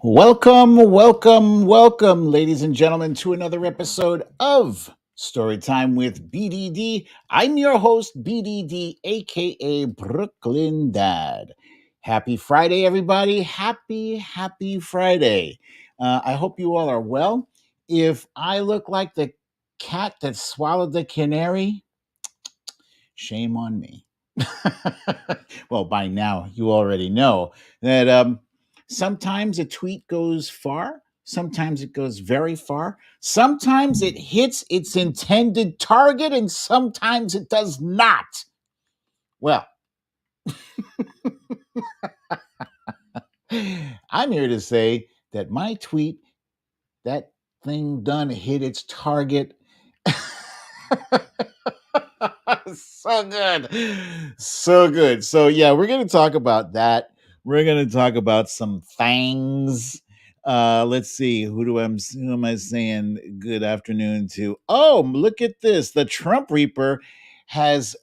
Welcome, ladies and gentlemen, to another episode of Storytime with BDD. I'm your host, BDD, aka Brooklyn Dad. Happy Friday, everybody. Happy Friday. I hope you all are well. If I look like the cat that swallowed the canary, shame on me. Well, by now, you already know that sometimes a tweet goes far, sometimes it goes very far, sometimes it hits its intended target, and sometimes it does not. Well, I'm here to say that my tweet, that thing done hit its target. So good. So good. So yeah, we're going to talk about that. We're going to talk about some things. Let's see. Who am I saying good afternoon to? Oh, look at this. The Trump Reaper has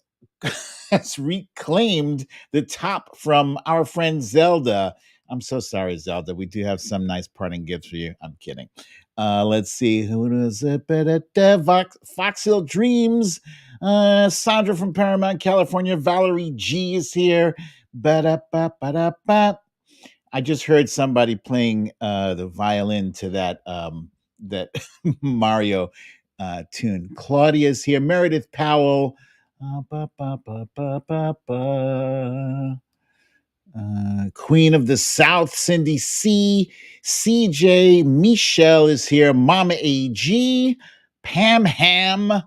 has reclaimed the top from our friend Zelda. I'm so sorry, Zelda. We do have some nice parting gifts for you. I'm kidding. Let's see. Who is it? Foxhill Dreams. Sandra from Paramount, California. Valerie G is here. Ba-da-ba-ba-da-ba. I just heard somebody playing the violin to that Mario tune. Claudia's here. Meredith Powell. Queen of the South, Cindy C. CJ. Michelle is here. Mama AG. Pam Ham.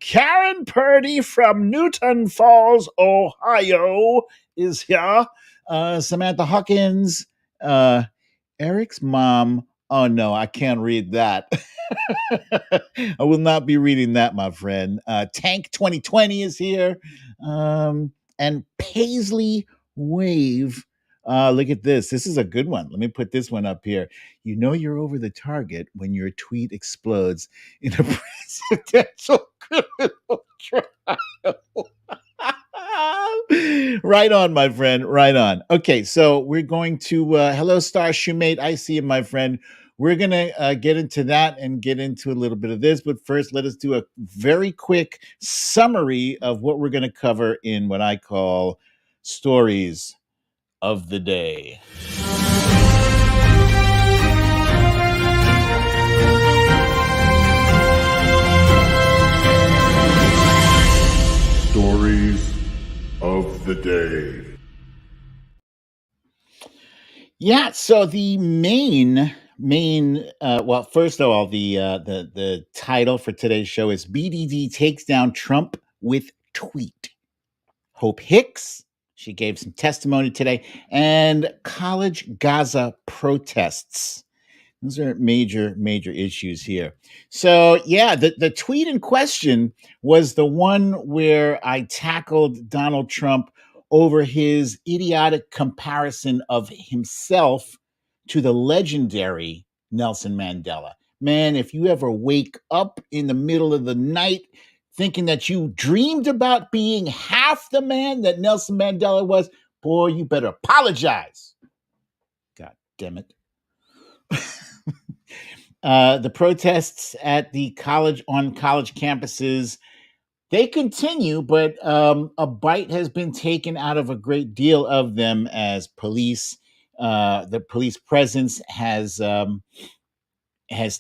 Karen Purdy from Newton Falls, Ohio is here. Samantha Hawkins. Eric's mom. Oh no, I can't read that. I will not be reading that, my friend. Tank 2020 is here. And Paisley Wave. Look at this. This is a good one. Let me put this one up here. You know you're over the target when your tweet explodes in a presidential criminal trial. Right on, my friend. Right on. Okay, so we're going to hello, Star Shoemate. I see you, my friend. We're going to get into that and get into a little bit of this. But first, let us do a very quick summary of what we're going to cover in what I call stories of the day. Stories of the day. Yeah, so the main well, first of all, the title for today's show is BDD takes down Trump with tweet. Hope Hicks, she gave some testimony today, and college Gaza protests. Those are major issues here. So yeah, the tweet in question was the one where I tackled Donald Trump over his idiotic comparison of himself to the legendary Nelson Mandela. Man, if you ever wake up in the middle of the night thinking that you dreamed about being half the man that Nelson Mandela was, boy, you better apologize. God damn it. The protests at the college campuses, they continue, but a bite has been taken out of a great deal of them as the police presence has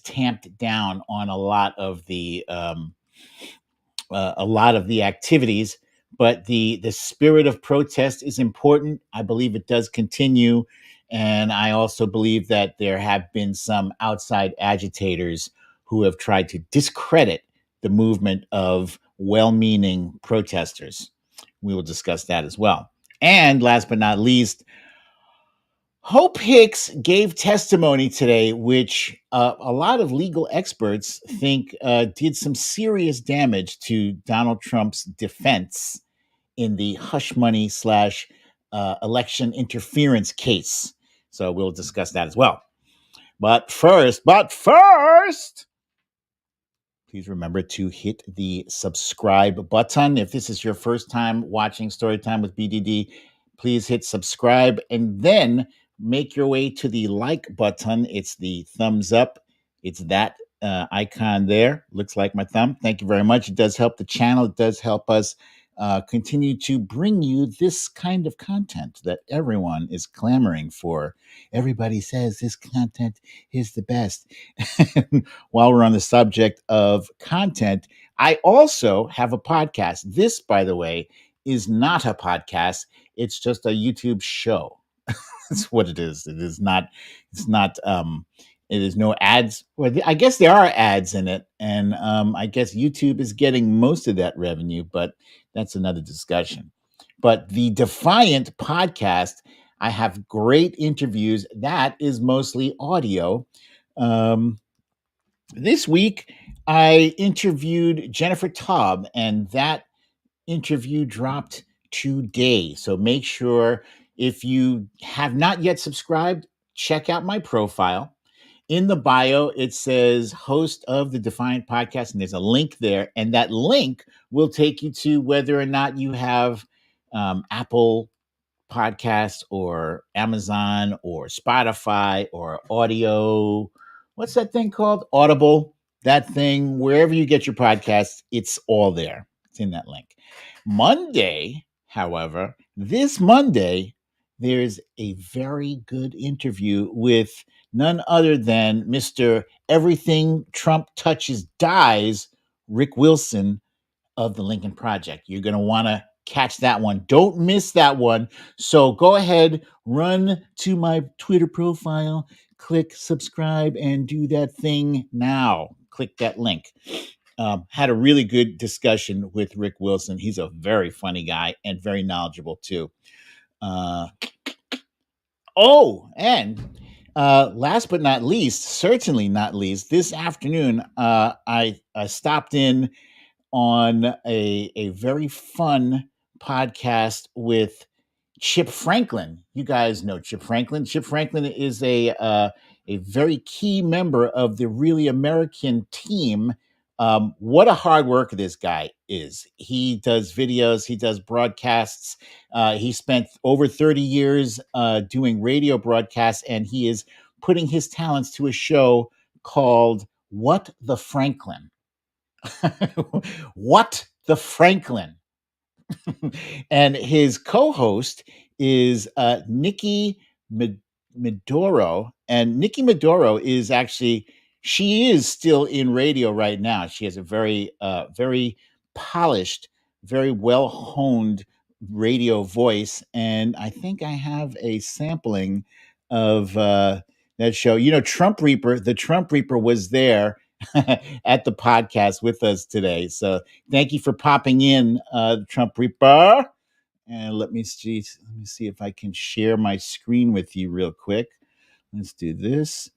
tamped down on a lot of the activities. But the spirit of protest is important. I believe it does continue. And I also believe that there have been some outside agitators who have tried to discredit the movement of well-meaning protesters. We will discuss that as well. And last but not least, Hope Hicks gave testimony today, which a lot of legal experts think did some serious damage to Donald Trump's defense in the hush money / election interference case. So we'll discuss that as well. But first, please remember to hit the subscribe button. If this is your first time watching Storytime with BDD, please hit subscribe. And then make your way to the like button. It's the thumbs up. It's that icon there. Looks like my thumb. Thank you very much. It does help the channel. It does help us continue to bring you this kind of content that everyone is clamoring for. Everybody says this content is the best. While we're on the subject of content, I also have a podcast. This, by the way, is not a podcast. It's just a YouTube show. That's what it is. It is not. It's not. It is no ads. Well, I guess there are ads in it, and I guess YouTube is getting most of that revenue, but that's another discussion. But the Defiant podcast, I have great interviews. That is mostly audio. This week, I interviewed Jennifer Taub, and that interview dropped today. So make sure if you have not yet subscribed, check out my profile. In the bio, it says host of the Defiant podcast, and there's a link there. And that link will take you to whether or not you have Apple Podcasts or Amazon or Spotify or audio. What's that thing called? Audible. That thing, wherever you get your podcasts, it's all there. It's in that link. Monday, however, this Monday, there's a very good interview with none other than Mr. Everything Trump Touches Dies, Rick Wilson of the Lincoln Project. You're going to want to catch that one. Don't miss that one. So go ahead, run to my Twitter profile, click subscribe, and do that thing now. Click that link. Had a really good discussion with Rick Wilson. He's a very funny guy and very knowledgeable too. And last but not least, certainly not least, this afternoon, I stopped in on a very fun podcast with Chip Franklin. You guys know Chip Franklin. Chip Franklin is a very key member of the Really American team. What a hard worker this guy is. He does videos, he does broadcasts. He spent over 30 years doing radio broadcasts, and he is putting his talents to a show called What the Franklin. What the Franklin. And his co-host is Nikki Medoro. And Nikki Medoro is actually, she is still in radio right now. She has a very polished, very well honed radio voice. And I think I have a sampling of that show. You know, the Trump Reaper was there at the podcast with us today. So thank you for popping in, Trump Reaper. And let me see if I can share my screen with you real quick. Let's do this.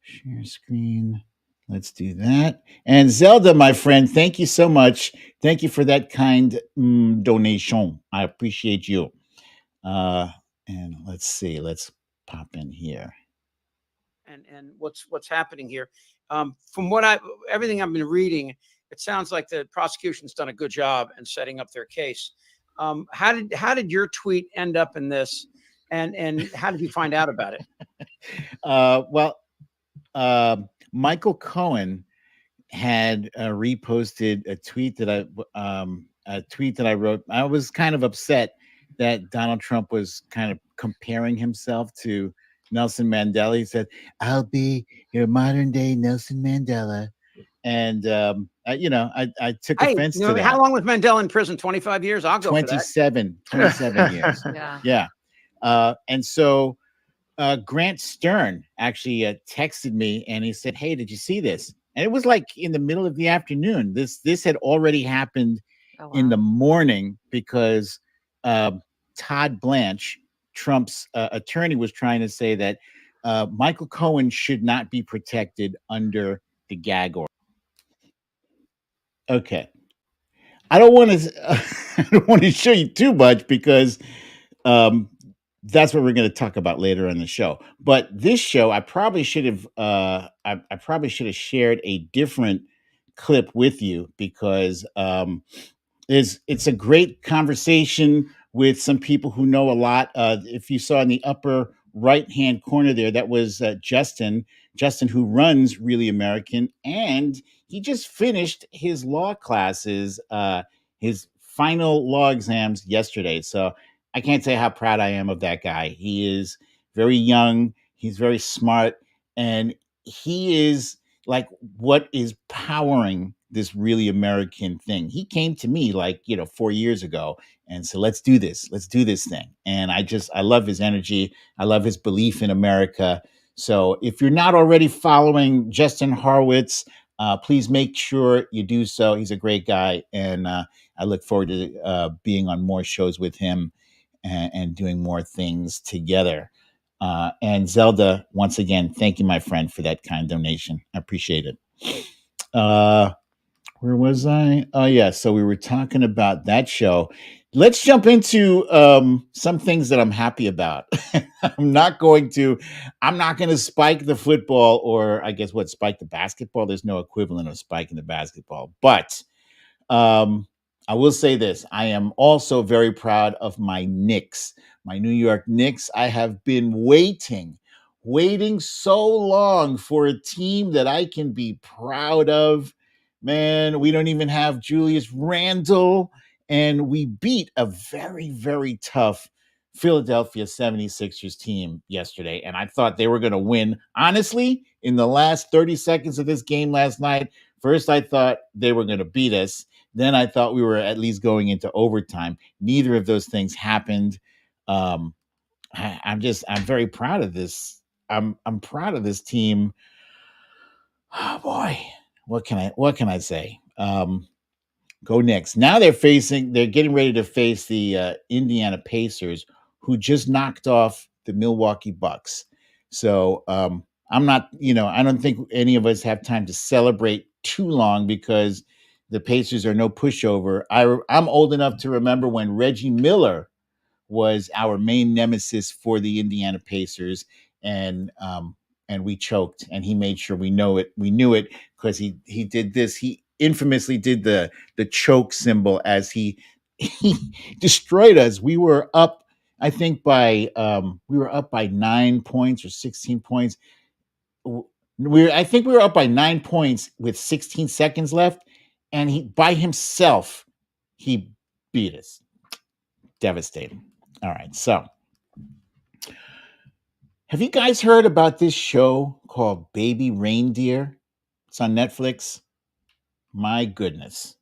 Share screen. Let's do that. And Zelda, my friend, thank you so much. Thank you for that kind donation. I appreciate you. And let's see. Let's pop in here. And what's happening here. From everything I've been reading, it sounds like the prosecution's done a good job in setting up their case. How did your tweet end up in this, and how did you find out about it? Michael Cohen had reposted a tweet that I wrote. I was kind of upset that Donald Trump was kind of comparing himself to Nelson Mandela. He said, "I'll be your modern day Nelson Mandela." And, I took offense to that. How long was Mandela in prison? 25 years? I'll go 27 years. Yeah. And so Grant Stern actually texted me, and he said, "Hey, did you see this?" And it was like in the middle of the afternoon. This had already happened in the morning because Todd Blanche, Trump's attorney, was trying to say that Michael Cohen should not be protected under the gag order. Okay. I don't want to show you too much because that's what we're going to talk about later in the show. But this show, I probably should have shared a different clip with you because it's a great conversation with some people who know a lot. If you saw in the upper right hand corner there, that was Justin, who runs Really American, and he just finished his law classes, his final law exams yesterday. So I can't say how proud I am of that guy. He is very young, he's very smart, and he is like what is powering this Really American thing. He came to me like, 4 years ago and said, let's do this thing. And I love his energy. I love his belief in America. So if you're not already following Justin Horwitz, please make sure you do so. He's a great guy. And I look forward to being on more shows with him and doing more things together. And Zelda, once again, thank you, my friend, for that kind donation. I appreciate it. Where was I? Oh, yeah. So we were talking about that show. Let's jump into some things that I'm happy about. I'm not going to spike the football, or I guess spike the basketball. There's no equivalent of spiking the basketball. But I will say this. I am also very proud of my Knicks, my New York Knicks. I have been waiting so long for a team that I can be proud of. Man, we don't even have Julius Randle, and we beat a very, very tough Philadelphia 76ers team yesterday, and I thought they were going to win. Honestly, in the last 30 seconds of this game last night, first I thought they were going to beat us. Then I thought we were at least going into overtime. Neither of those things happened. I'm very proud of this. I'm proud of this team. Oh boy, what can I say? Go Knicks. Now they're getting ready to face the Indiana Pacers, who just knocked off the Milwaukee Bucks. So I'm not, I don't think any of us have time to celebrate too long because the Pacers are no pushover. I'm old enough to remember when Reggie Miller was our main nemesis for the Indiana Pacers, and we choked, and he made sure we know it. We knew it because he did this. He infamously did the choke symbol as he destroyed us. We were up, I think by 9 points or 16 points. I think we were up by 9 points with 16 seconds left, and he by himself he beat us. Devastating. All right, so have you guys heard about this show called Baby Reindeer? It's on Netflix. My goodness.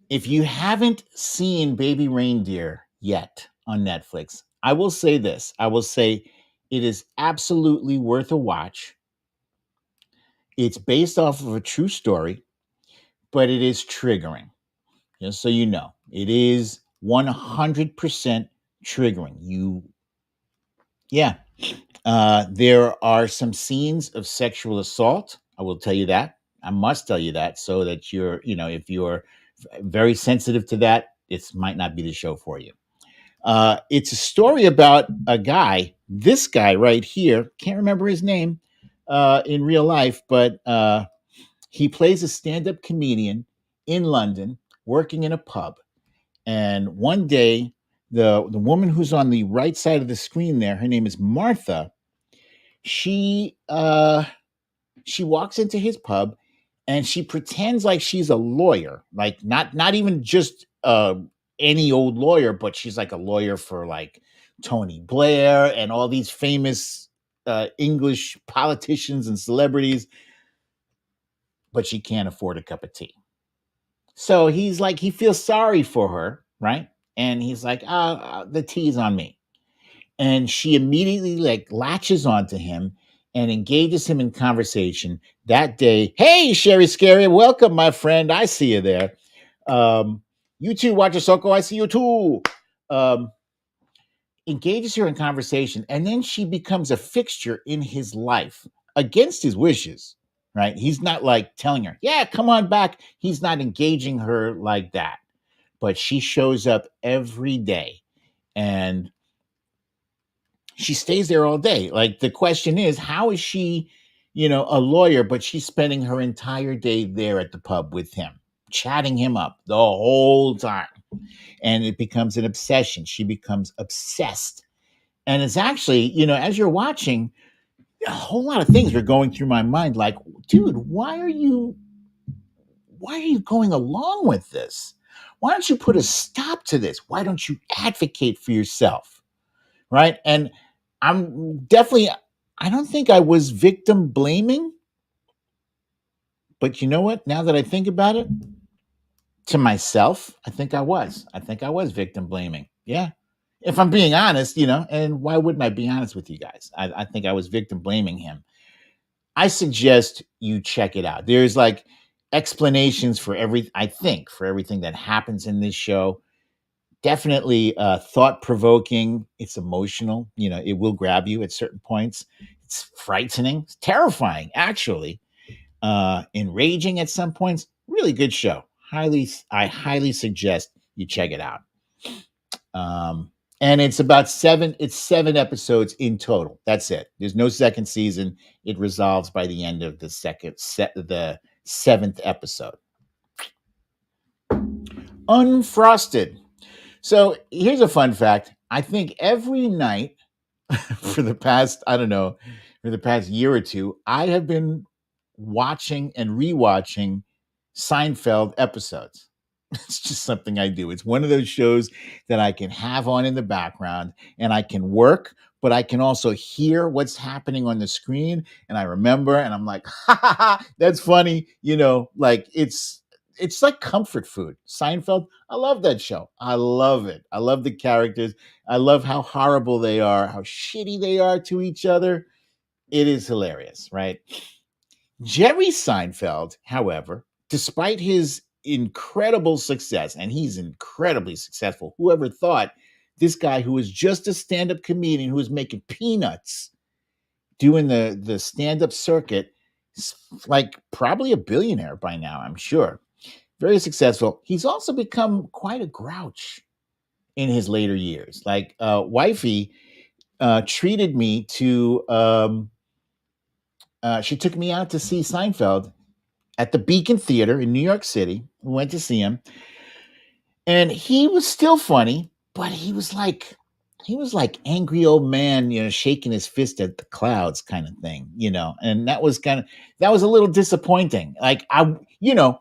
If you haven't seen Baby Reindeer yet on Netflix, I will say this. I will say it is absolutely worth a watch. It's based off of a true story, but it is triggering. Just so you know, it is 100% triggering. There are some scenes of sexual assault. I will tell you that. I must tell you that so that if you're very sensitive to that, it might not be the show for you. It's a story about a guy, this guy right here, can't remember his name in real life, but he plays a stand-up comedian in London working in a pub. And one day, the woman who's on the right side of the screen there, her name is Martha. She walks into his pub and she pretends like she's a lawyer, like not even just any old lawyer, but she's like a lawyer for like Tony Blair and all these famous English politicians and celebrities, but she can't afford a cup of tea. So he feels sorry for her, right? And he's like, the tea's on me. And she immediately like latches onto him and engages him in conversation that day. Hey, Sherry Scary, welcome, my friend. I see you there. You too, Watcher Soko. I see you too. Engages her in conversation, and then she becomes a fixture in his life against his wishes. Right? He's not like telling her, "Yeah, come on back." He's not engaging her like that, but she shows up every day, and she stays there all day. Like the question is, how is she, a lawyer, but she's spending her entire day there at the pub with him, chatting him up the whole time. and it becomes an obsession. She becomes obsessed. And it's actually, as you're watching, a whole lot of things are going through my mind like, dude, why are you going along with this? Why don't you put a stop to this? Why don't you advocate for yourself? Right? And I'm definitely, I don't think I was victim blaming, but you know what? Now that I think about it, to myself, I think I was. I think I was victim blaming. Yeah. If I'm being honest, and why wouldn't I be honest with you guys? I think I was victim blaming him. I suggest you check it out. There's like explanations for everything that happens in this show. Definitely thought provoking. It's emotional. It will grab you at certain points. It's frightening, it's terrifying, actually. Enraging at some points. Really good show. I highly suggest you check it out. And it's about seven episodes in total. That's it. There's no second season. It resolves by the end of the seventh episode. Unfrosted. So here's a fun fact. I think every night for the past, I don't know, for the past year or two, I have been watching and rewatching Seinfeld episodes. It's just something I do. It's one of those shows that I can have on in the background and I can work, but I can also hear what's happening on the screen. And I remember, and I'm like, ha ha ha, that's funny. Like it's like comfort food. Seinfeld, I love that show. I love it. I love the characters. I love how horrible they are, how shitty they are to each other. It is hilarious, right? Jerry Seinfeld, however, despite his incredible success, and he's incredibly successful, whoever thought this guy who was just a stand-up comedian who was making peanuts doing the stand-up circuit, like probably a billionaire by now, I'm sure. Very successful. He's also become quite a grouch in his later years. Like wifey treated me to she took me out to see Seinfeld at the Beacon Theater in New York City. We went to see him, and he was still funny, but he was like angry old man, shaking his fist at the clouds kind of thing, and that was a little disappointing. Like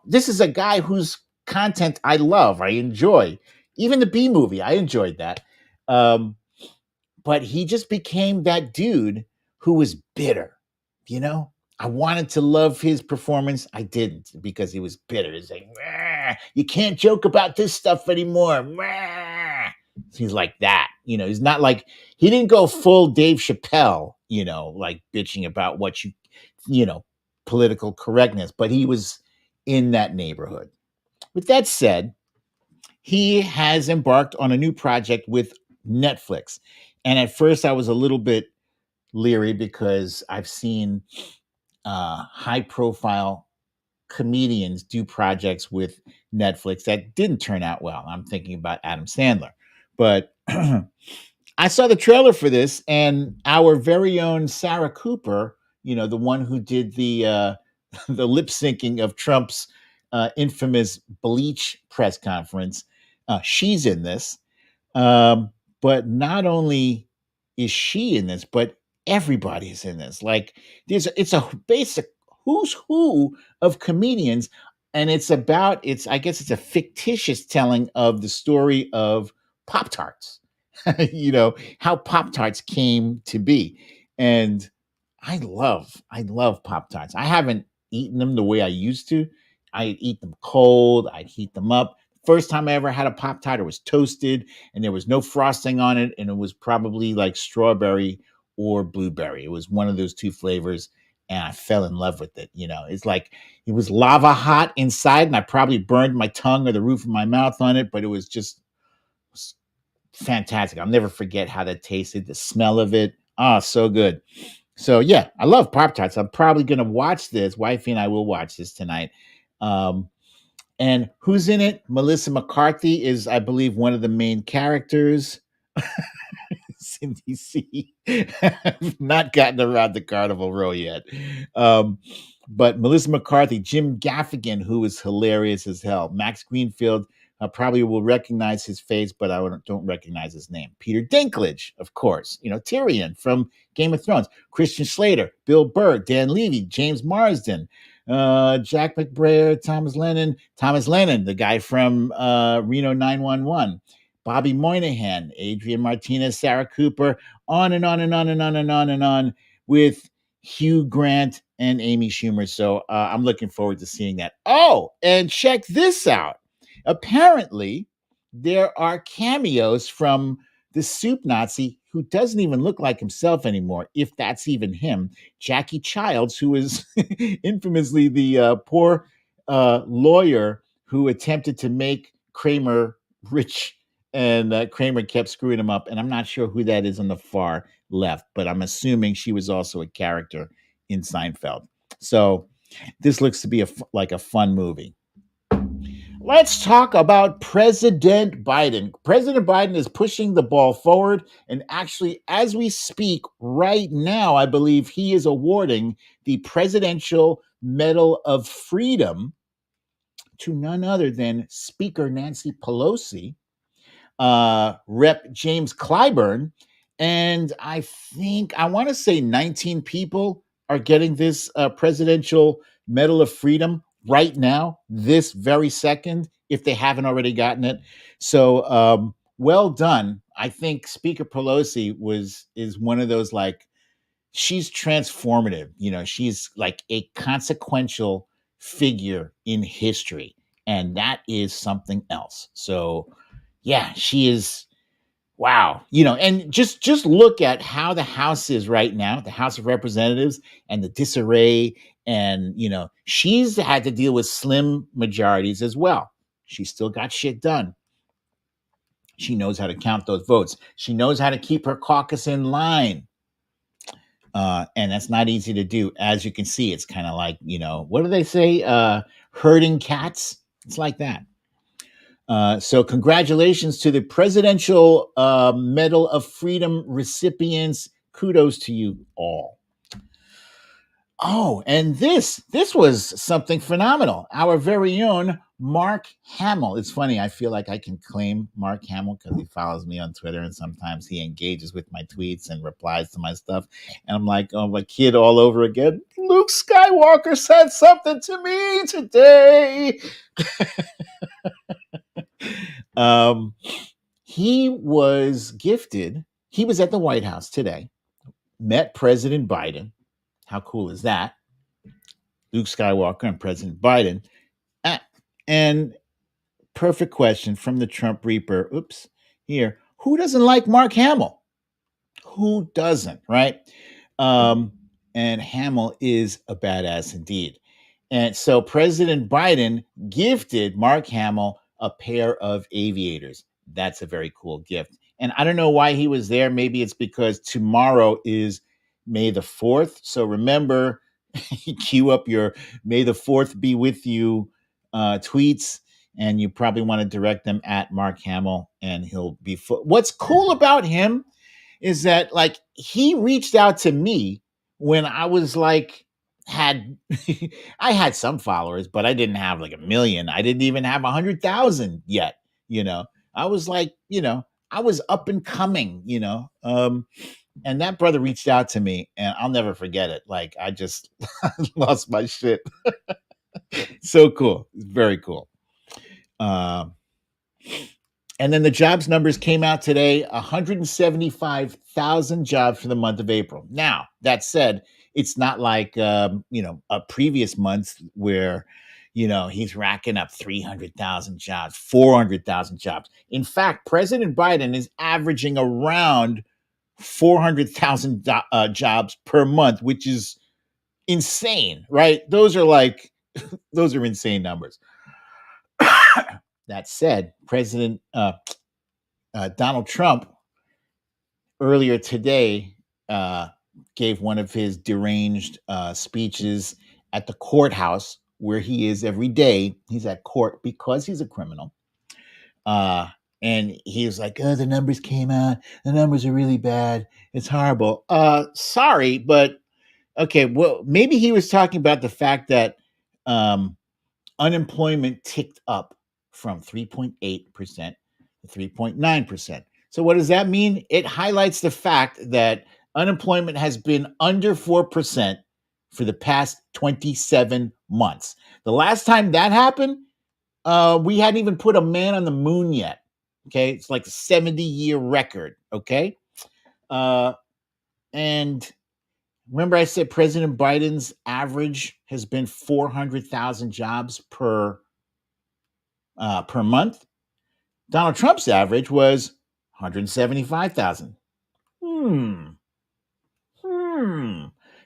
this is a guy whose content I love, I enjoy. Even the B movie, I enjoyed that. But he just became that dude who was bitter, I wanted to love his performance. I didn't because he was bitter. He's like, you can't joke about this stuff anymore. He's like that. He's not like, he didn't go full Dave Chappelle, like bitching about political correctness, but he was in that neighborhood. With that said, he has embarked on a new project with Netflix. And at first I was a little bit leery because I've seen high profile comedians do projects with Netflix that didn't turn out well. I'm thinking about Adam Sandler. But I saw the trailer for this, and our very own Sarah Cooper, the one who did the the lip syncing of Trump's infamous Bleach press conference, she's in this. But not only is she in this, but everybody's in this. Like it's a basic who's who of comedians, and I guess it's a fictitious telling of the story of Pop Tarts. How Pop Tarts came to be. And I love Pop Tarts. I haven't eaten them the way I used to. I'd eat them cold, I'd heat them up. First time I ever had a Pop Tart, it was toasted and there was no frosting on it. And it was probably like strawberry or blueberry. It was one of those two flavors. And I fell in love with it. It's like it was lava hot inside, and I probably burned my tongue or the roof of my mouth on it, but it was just fantastic. I'll never forget how that tasted, the smell of it. Ah, so good. So yeah, I love Pop Tarts. I'm probably gonna watch this. Wifey and I will watch this tonight. And who's in it? Melissa McCarthy is, I believe, one of the main characters. Cindy C. I've not gotten around the Carnival Row yet. But Melissa McCarthy, Jim Gaffigan, who is hilarious as hell, Max Greenfield, I probably will recognize his face, but I don't recognize his name. Peter Dinklage, of course. Tyrion from Game of Thrones. Christian Slater, Bill Burr, Dan Levy, James Marsden, Jack McBrayer, Thomas Lennon, the guy from Reno 911, Bobby Moynihan, Adrian Martinez, Sarah Cooper, on and on and on and on and on and on, with Hugh Grant and Amy Schumer. So I'm looking forward to seeing that. Oh, and check this out. Apparently, there are cameos from the soup Nazi who doesn't even look like himself anymore, if that's even him, Jackie Childs, who is infamously the poor lawyer who attempted to make Kramer rich, and Kramer kept screwing him up. And I'm not sure who that is on the far left, but I'm assuming she was also a character in Seinfeld. So this looks to be like a fun movie. Let's talk about President Biden. President Biden is pushing the ball forward. And actually, as we speak right now, I believe he is awarding the Presidential Medal of Freedom to none other than Speaker Nancy Pelosi, Rep. James Clyburn, and I want to say 19 people are getting this Presidential Medal of Freedom right now, this very second, if they haven't already gotten it. So well done. I think Speaker Pelosi is one of those, like, she's transformative. She's like a consequential figure in history, and that is something else. So yeah, she is. Wow. And just look at how the House is right now, the House of Representatives, and the disarray. And, she's had to deal with slim majorities as well. She still got shit done. She knows how to count those votes. She knows how to keep her caucus in line. And that's not easy to do. As you can see, it's kind of like, what do they say? Herding cats. It's like that. So congratulations to the Presidential Medal of Freedom recipients. Kudos to you all. Oh, and this was something phenomenal. Our very own Mark Hamill. It's funny. I feel like I can claim Mark Hamill because he follows me on Twitter, and sometimes he engages with my tweets and replies to my stuff. And I'm like, oh, my kid all over again. Luke Skywalker said something to me today. He was gifted. He was at the White House today, met President Biden. How cool is that? Luke Skywalker and President Biden. And perfect question from the Trump Reaper. Oops, here. Who doesn't like Mark Hamill? Who doesn't, right? And Hamill is a badass indeed. And so President Biden gifted Mark Hamill a pair of aviators. That's a very cool gift. And I don't know why he was there. Maybe it's because tomorrow is May the 4th. So remember, cue up your May the 4th be with you tweets. And you probably want to direct them at Mark Hamill, and he'll be What's cool about him is that, like, he reached out to me when I was like, I had some followers, but I didn't have like 1 million. I didn't even have 100,000 yet. I was like, I was up and coming, and that brother reached out to me, and I'll never forget it. Like, I just lost my shit. So cool. It's very cool. And then the jobs numbers came out today, 175,000 jobs for the month of April. Now, that said, it's not like, a previous month where, he's racking up 300,000 jobs, 400,000 jobs. In fact, President Biden is averaging around 400,000 jobs per month, which is insane, right? Those are insane numbers. That said, President Donald Trump earlier today gave one of his deranged speeches at the courthouse where he is every day. He's at court because he's a criminal. And he was like, oh, the numbers came out. The numbers are really bad. It's horrible. Sorry, but okay, well, maybe he was talking about the fact that unemployment ticked up from 3.8% to 3.9%. So what does that mean? It highlights the fact that unemployment has been under 4% for the past 27 months. The last time that happened, we hadn't even put a man on the moon yet. Okay, it's like a 70-year record. Okay, and remember I said President Biden's average has been 400,000 jobs per month. Donald Trump's average was 175,000.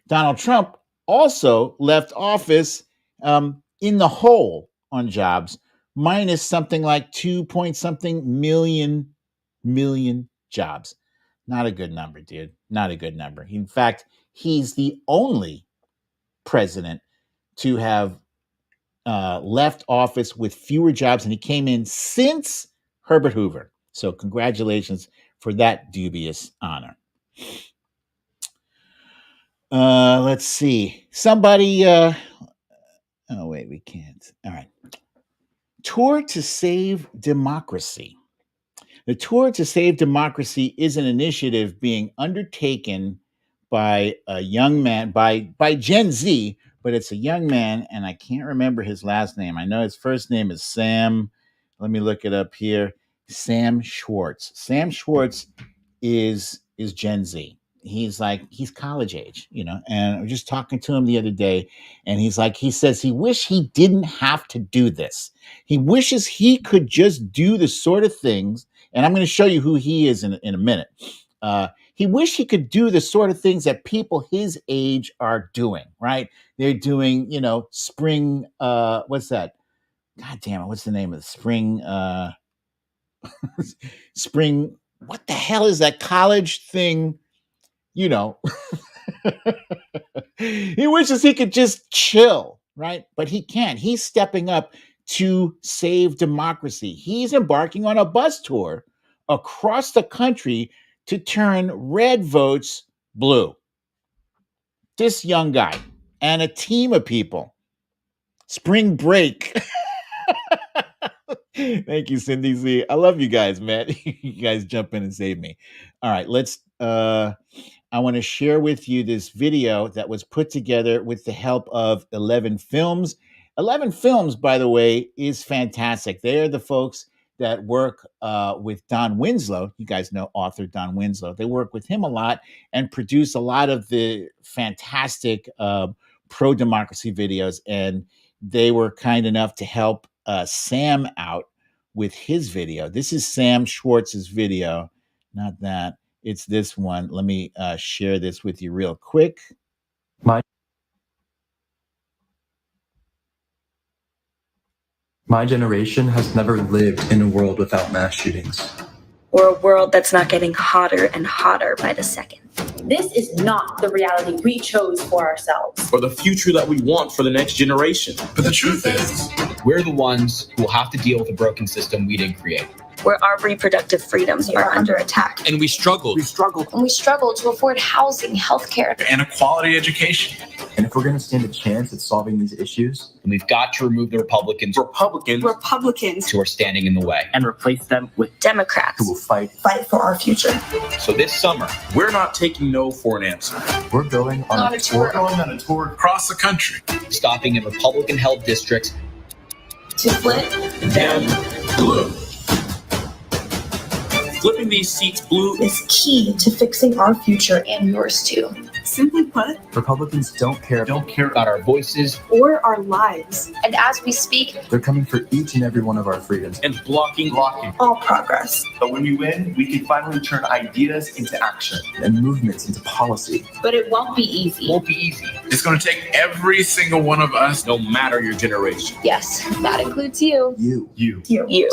Donald Trump also left office in the hole on jobs, minus something like 2-point-something million jobs. Not a good number, dude. Not a good number. In fact, he's the only president to have left office with fewer jobs, and he came in since Herbert Hoover. So congratulations for that dubious honor. Let's see. Somebody, oh, wait, we can't. All right. Tour to Save Democracy. The Tour to Save Democracy is an initiative being undertaken by a young man, by Gen Z, but it's a young man, and I can't remember his last name. I know his first name is Sam. Let me look it up here. Sam Schwartz. Sam Schwartz is Gen Z. He's college age, and I was just talking to him the other day, and he says he wish he didn't have to do this. He wishes he could just do the sort of things, and I'm going to show you who he is in a minute. He wish he could do the sort of things that people his age are doing, right? They're doing, spring, what's that? God damn it, what's the name of the spring? Spring, what the hell is that college thing? He wishes he could just chill, right? But he can't. He's stepping up to save democracy. He's embarking on a bus tour across the country to turn red votes blue. This young guy and a team of people. Spring break. Thank you, Cindy Z. I love you guys, man. You guys jump in and save me. All right, I want to share with you this video that was put together with the help of 11 Films. 11 Films, by the way, is fantastic. They are the folks that work with Don Winslow. You guys know author Don Winslow. They work with him a lot and produce a lot of the fantastic pro-democracy videos. And they were kind enough to help Sam out with his video. This is Sam Schwartz's video, not that. It's this one. Let me share this with you real quick. My generation has never lived in a world without mass shootings. Or a world that's not getting hotter and hotter by the second. This is not the reality we chose for ourselves. Or the future that we want for the next generation. But the truth is, we're the ones who will have to deal with a broken system we didn't create. Where our reproductive freedoms are under attack. And we struggled. And we struggled to afford housing, healthcare, and a quality education. And if we're going to stand a chance at solving these issues, then we've got to remove the Republicans Republicans who are standing in the way. And replace them with Democrats who will fight for our future. So this summer, we're not taking no for an answer. We're going on a tour across the country. Stopping in Republican-held districts To flip them blue. Flipping these seats blue is key to fixing our future and yours too. Simply put, Republicans don't care about our voices or our lives. And as we speak, They're coming for each and every one of our freedoms and blocking all progress. But when we win, we can finally turn ideas into action and movements into policy. But it won't be easy. It's going to take every single one of us, no matter your generation. Yes, that includes you. You.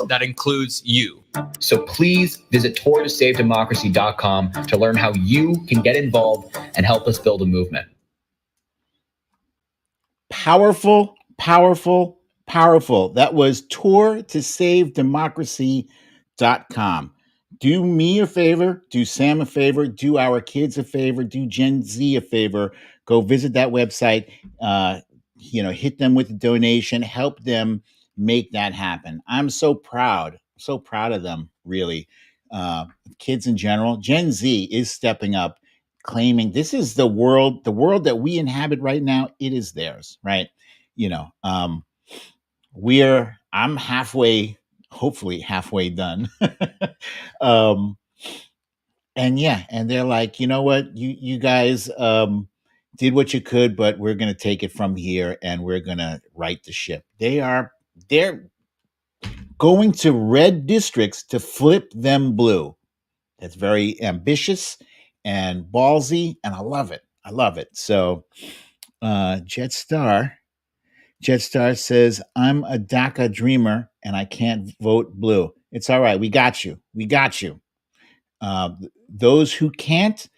that includes you. So please visit tourtosavedemocracy.com to learn how you can get involved and help us build a movement. Powerful, powerful, powerful. That was tourtosavedemocracy.com. Do me a favor, do Sam a favor, do our kids a favor, do Gen Z a favor. Go visit that website, hit them with a donation, help them make that happen. I'm so proud of them, really. Kids in general, Gen Z is stepping up, claiming this is the world that we inhabit right now. It is theirs, right? You know, I'm halfway, hopefully halfway done. um, and yeah, and they're like, you know what, you guys did what you could, but we're gonna take it from here and we're gonna right the ship. They're going to red districts to flip them blue. That's very ambitious and ballsy, and I love it. I love it. So Jetstar says, I'm a DACA dreamer and I can't vote blue. It's all right. We got you. Those who can't,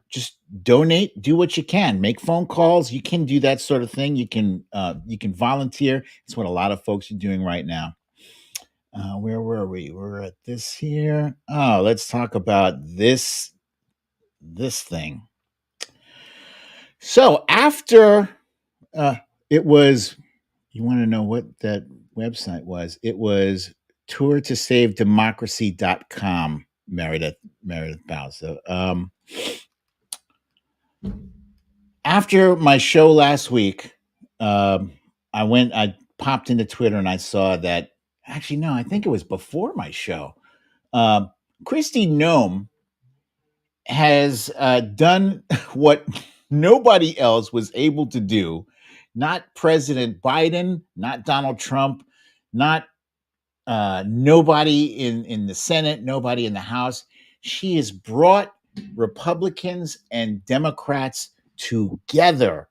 just donate, do what you can, make phone calls. You can do that sort of thing. You can volunteer. It's what a lot of folks are doing right now. Where were we? We're at this here. Oh, let's talk about this thing. So after it was, you want to know what that website was? It was tourtosavedemocracy.com, Meredith Bowser. After my show last week, I popped into Twitter and I saw that, actually, no, I think it was before my show. Christy Gnome has done what nobody else was able to do. Not President Biden, not Donald Trump, not nobody in the Senate, nobody in the House. She has brought Republicans and Democrats together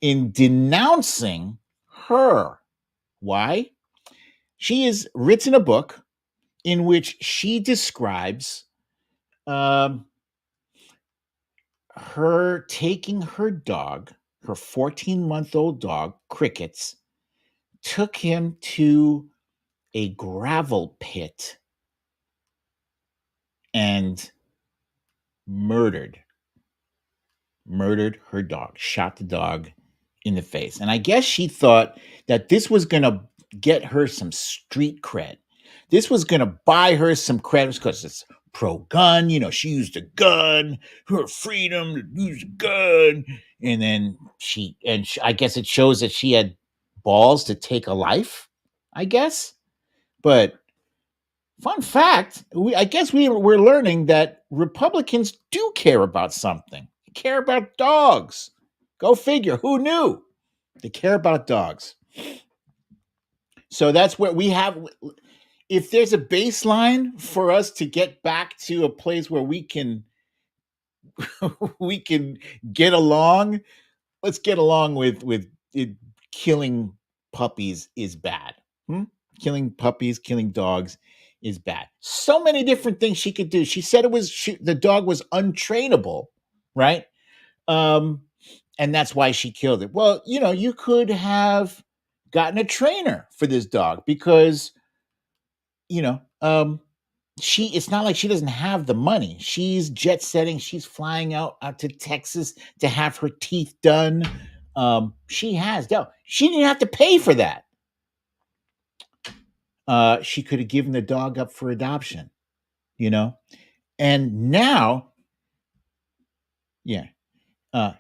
in denouncing her. Why? She has written a book in which she describes her taking her dog, her 14-month-old dog, Crickets, took him to a gravel pit and murdered her dog, shot the dog in the face. And I guess she thought that this was going to get her some street cred. This was going to buy her some credit because it's pro-gun. She used a gun, her freedom to use a gun. And then I guess it shows that she had balls to take a life, I guess. But fun fact, I guess we're learning that Republicans do care about something. They care about dogs. Go figure. Who knew? They care about dogs. So that's what we have. If there's a baseline for us to get back to a place where we can get along, let's get along with it. Killing puppies is bad. Killing puppies, killing dogs is bad. So many different things she could do. She said the dog was untrainable, right? And that's why she killed it. Well, you could have gotten a trainer for this dog because, it's not like she doesn't have the money. She's jet setting. She's flying out to Texas to have her teeth done. She didn't have to pay for that. She could have given the dog up for adoption, and now,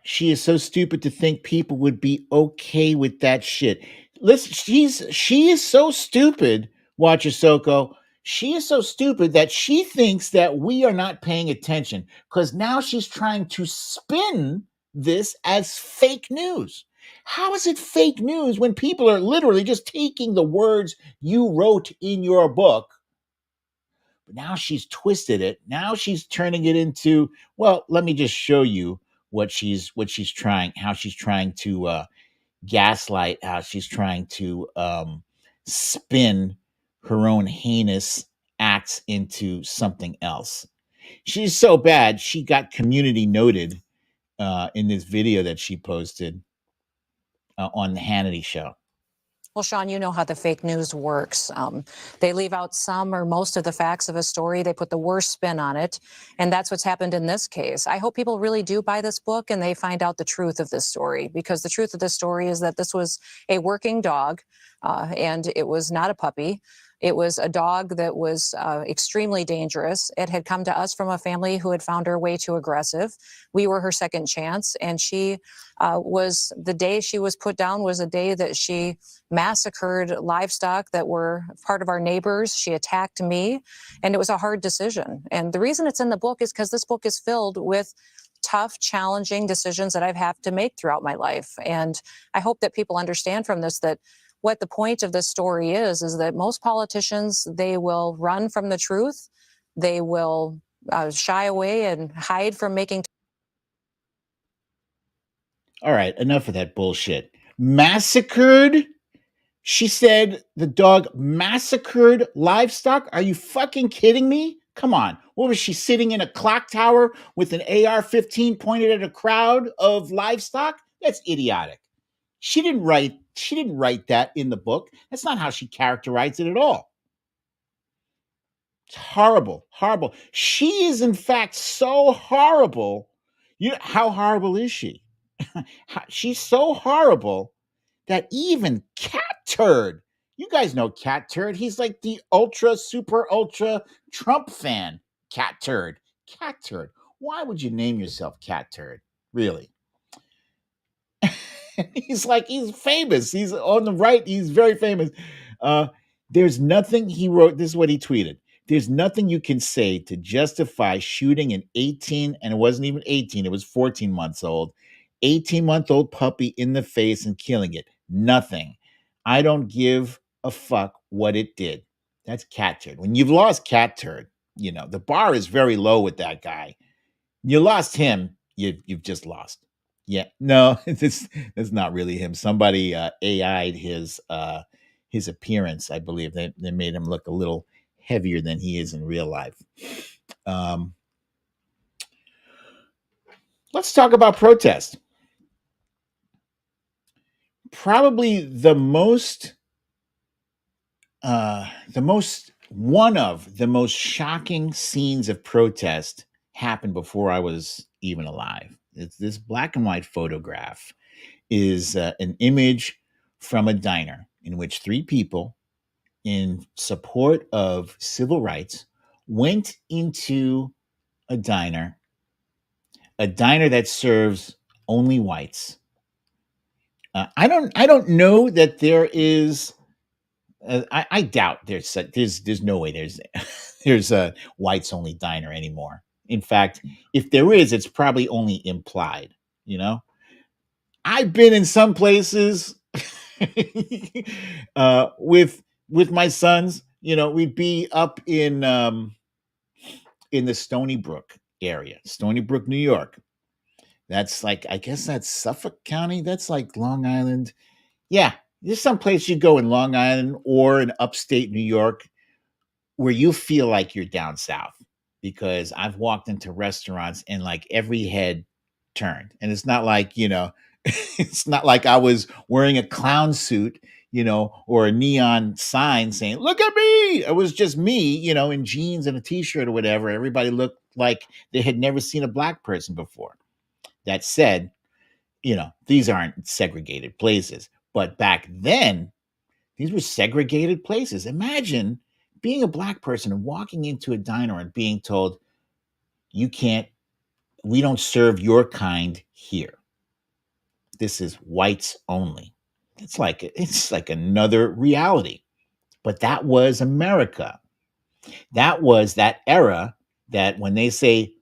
she is so stupid to think people would be okay with that shit. Listen, she is so stupid, Watcher Soko. She is so stupid that she thinks that we are not paying attention because now she's trying to spin this as fake news. How is it fake news when people are literally just taking the words you wrote in your book? But now she's twisted it. Now she's turning it into, well, let me just show you how she's trying to gaslight, how she's trying to spin her own heinous acts into something else. She's so bad, she got community noted in this video that she posted on the Hannity show. Well, Sean, you know how the fake news works. They leave out some or most of the facts of a story. They put the worst spin on it. And that's what's happened in this case. I hope people really do buy this book and they find out the truth of this story, because the truth of this story is that this was a working dog and it was not a puppy. It was a dog that was extremely dangerous. It had come to us from a family who had found her way too aggressive. We were her second chance, and she was, the day she was put down was a day that she massacred livestock that were part of our neighbors. She attacked me, and it was a hard decision. And the reason it's in the book is because this book is filled with tough, challenging decisions that I've had to make throughout my life. And I hope that people understand from this that what the point of this story is that most politicians, they will run from the truth. They will shy away and hide from making. All right, enough of that bullshit. Massacred? She said the dog massacred livestock? Are you fucking kidding me? Come on. What was she, sitting in a clock tower with an AR-15 pointed at a crowd of livestock? That's idiotic. She didn't write that in the book. That's not how she characterized it at all. It's horrible, horrible. She is, in fact, so horrible. You know, how horrible is she? She's so horrible that even Cat Turd, you guys know Cat Turd. He's like the super ultra Trump fan. Cat Turd. Cat Turd. Why would you name yourself Cat Turd? Really? He's famous. He's on the right. He's very famous. There's nothing, he wrote, this is what he tweeted. There's nothing you can say to justify shooting an 18, and it wasn't even 18, it was 14 months old, 18-month-old puppy in the face and killing it. Nothing. I don't give a fuck what it did. That's Cat Turd. When you've lost Cat Turd, you know, the bar is very low with that guy. You lost him, you've just lost. Yeah, no, that's not really him. Somebody AI'd his appearance. I believe they made him look a little heavier than he is in real life. Let's talk about protest. Probably one of the most shocking scenes of protest happened before I was even alive. It's this black and white photograph is an image from a diner in which three people in support of civil rights went into a diner that serves only whites. I don't know that there is. I doubt there's no way there's a whites only diner anymore. In fact, if there is, it's probably only implied. You know, I've been in some places with my sons. You know, we'd be up in the Stony Brook area, Stony Brook, New York. That's like, I guess that's Suffolk County. That's like Long Island. Yeah, there's some place you go in Long Island or in upstate New York where you feel like you're down south, because I've walked into restaurants and like every head turned. And it's not like, you know, it's not like I was wearing a clown suit, you know, or a neon sign saying, "Look at me." It was just me, you know, in jeans and a t-shirt or whatever. Everybody looked like they had never seen a black person before. That said, you know, these aren't segregated places. But back then, these were segregated places. Imagine being a black person and walking into a diner and being told, we don't serve your kind here. This is whites only. It's like another reality. But that was America. That was that era that when they say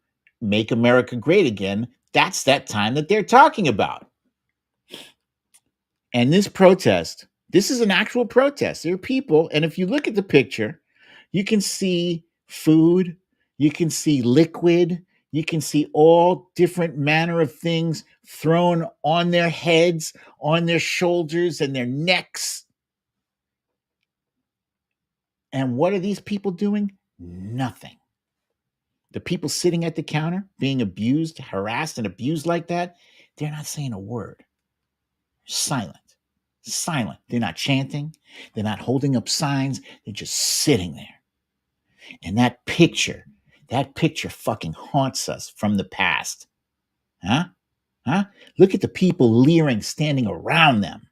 make America great again, that's that time that they're talking about. And this protest, this is an actual protest. There are people, and if you look at the picture, you can see food, you can see liquid, you can see all different manner of things thrown on their heads, on their shoulders, and their necks. And what are these people doing? Nothing. The people sitting at the counter being abused, harassed, and abused like that, they're not saying a word. Silent. Silent. They're not chanting. They're not holding up signs. They're just sitting there. And that picture fucking haunts us from the past. Huh? Look at the people leering, standing around them.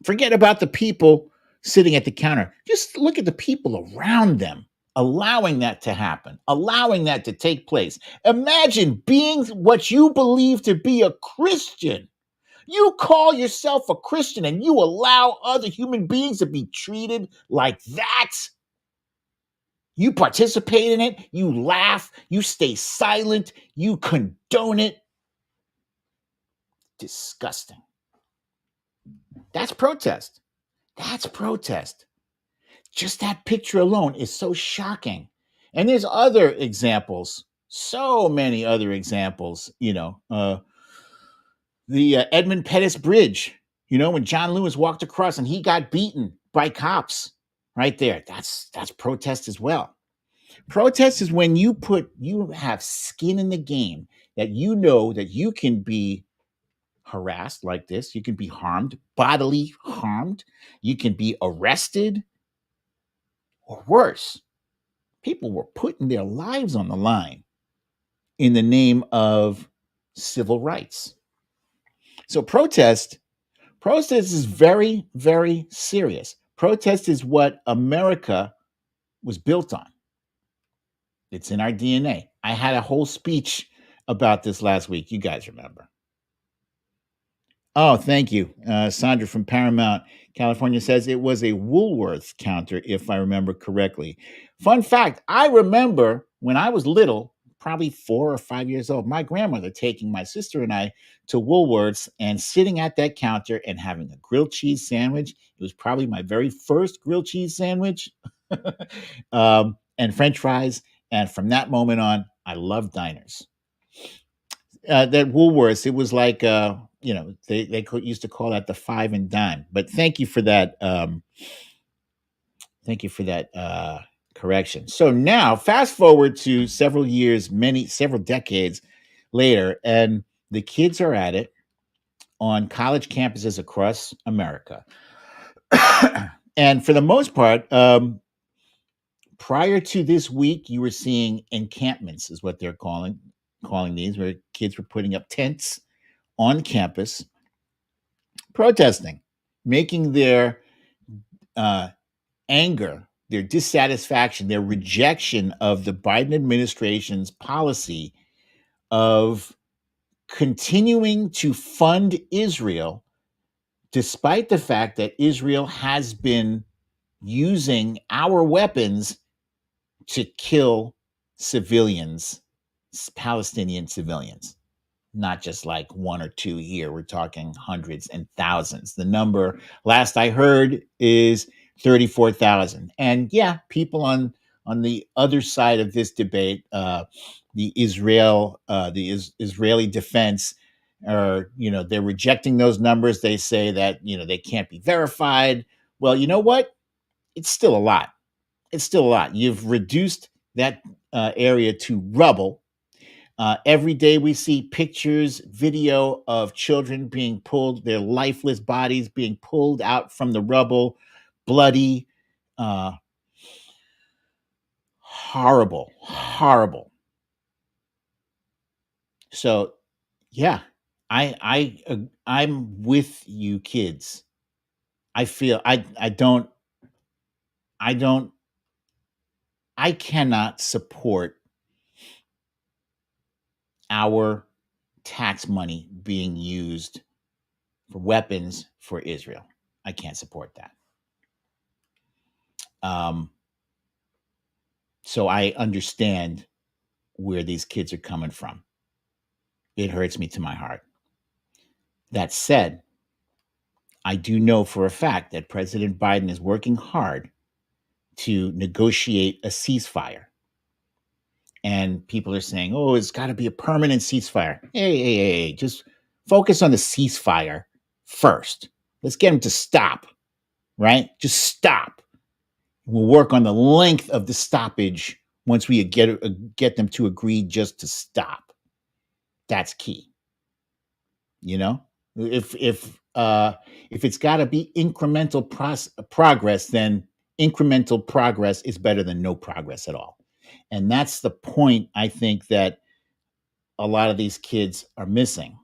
Forget about the people sitting at the counter. Just look at the people around them, allowing that to happen, allowing that to take place. Imagine being what you believe to be a Christian. You call yourself a Christian and you allow other human beings to be treated like that. You participate in it, you laugh, you stay silent, you condone it. Disgusting. That's protest. That's protest. Just that picture alone is so shocking. And there's other examples, so many other examples, the Edmund Pettus Bridge, when John Lewis walked across and he got beaten by cops right there. That's protest as well. Protest is when you have skin in the game, that you know that you can be harassed like this. You can be harmed, bodily harmed. You can be arrested, or worse. People were putting their lives on the line in the name of civil rights. So protest is very, very serious. Protest is what America was built on. It's in our DNA. I had a whole speech about this last week. You guys remember. Oh, thank you. Sandra from Paramount, California says it was a Woolworths counter, if I remember correctly. Fun fact, I remember when I was little, probably 4 or 5 years old, my grandmother taking my sister and I to Woolworths and sitting at that counter and having a grilled cheese sandwich. It was probably my very first grilled cheese sandwich and French fries. And from that moment on, I loved diners. That Woolworths, it was like, they used to call that the 5 and dime. But thank you for that. Thank you for that correction. So now, fast forward to several decades later, and the kids are at it on college campuses across America. And for the most part, prior to this week, you were seeing encampments, is what they're calling these, where kids were putting up tents on campus, protesting, making their anger, their dissatisfaction, their rejection of the Biden administration's policy of continuing to fund Israel, despite the fact that Israel has been using our weapons to kill civilians, Palestinian civilians. Not just like 1 or 2 here. We're talking hundreds and thousands. The number last I heard is 34,000. And yeah, people on the other side of this debate, the Israeli defense, they're rejecting those numbers. They say that, they can't be verified. Well, you know what? It's still a lot. It's still a lot. You've reduced that area to rubble. Every day we see pictures, video of children being pulled, their lifeless bodies being pulled out from the rubble, bloody, horrible. So, yeah, I'm with you, kids. I feel I cannot support our tax money being used for weapons for Israel. I can't support that. So I understand where these kids are coming from. It hurts me to my heart. That said, I do know for a fact that President Biden is working hard to negotiate a ceasefire. And people are saying, oh, it's got to be a permanent ceasefire. Hey, just focus on the ceasefire first. Let's get them to stop, right? Just stop. We'll work on the length of the stoppage once we get them to agree just to stop. That's key. If it's got to be incremental progress, then incremental progress is better than no progress at all. And that's the point I think that a lot of these kids are missing.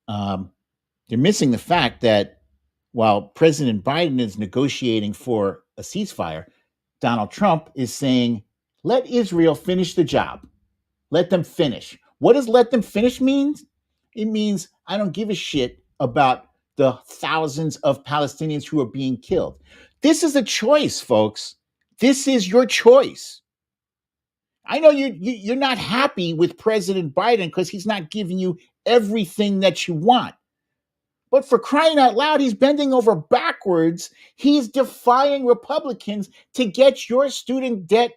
They're missing the fact that while President Biden is negotiating for a ceasefire, Donald Trump is saying, let Israel finish the job. Let them finish. What does let them finish means? It means I don't give a shit about the thousands of Palestinians who are being killed. This is a choice, folks. This is your choice. I know you're not happy with President Biden because he's not giving you everything that you want. But for crying out loud, he's bending over backwards. He's defying Republicans to get your student debt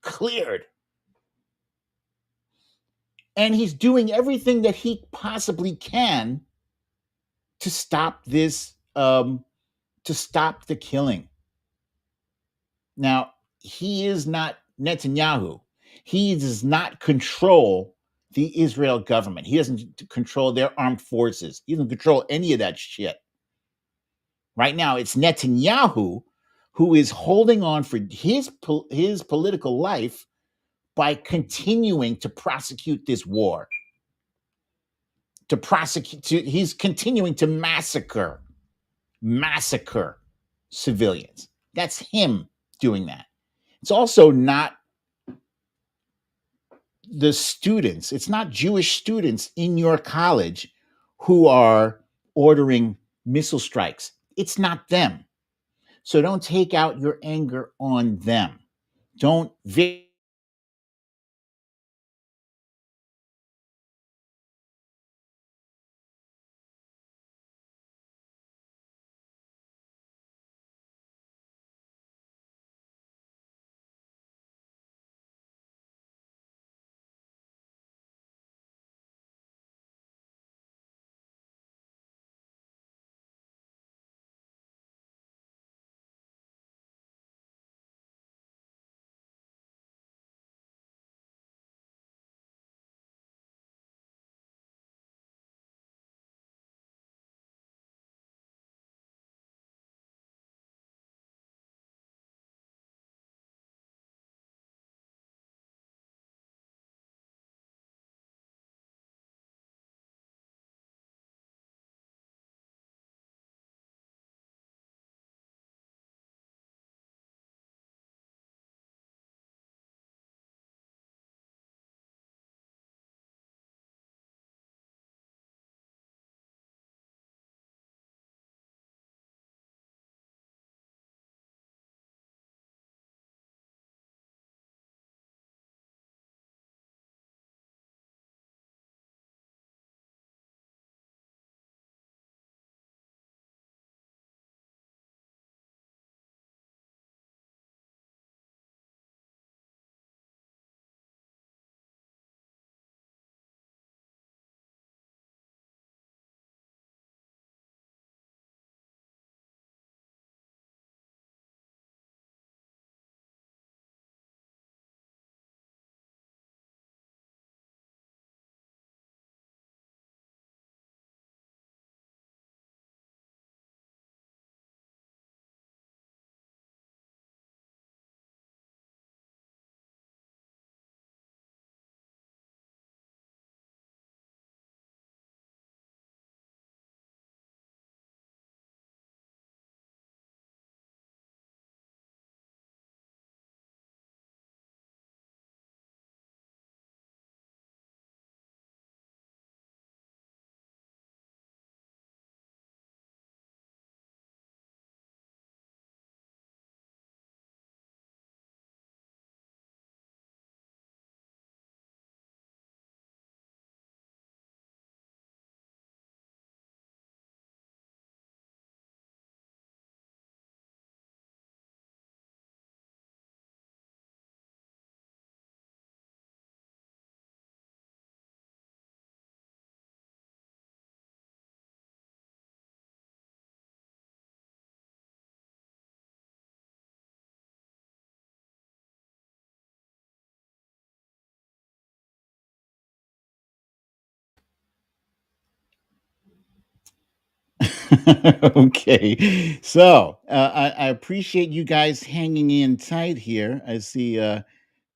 cleared. And he's doing everything that he possibly can to stop this, to stop the killing. Now, he is not Netanyahu. He does not control the Israel government. He doesn't control their armed forces. He doesn't control any of that shit. Right now, it's Netanyahu who is holding on for his political life by continuing to prosecute this war. He's continuing to massacre civilians. That's him doing that. It's also not the students. It's not Jewish students in your college who are ordering missile strikes. It's not them. So don't take out your anger on them. Don't Okay. So I appreciate you guys hanging in tight here. I see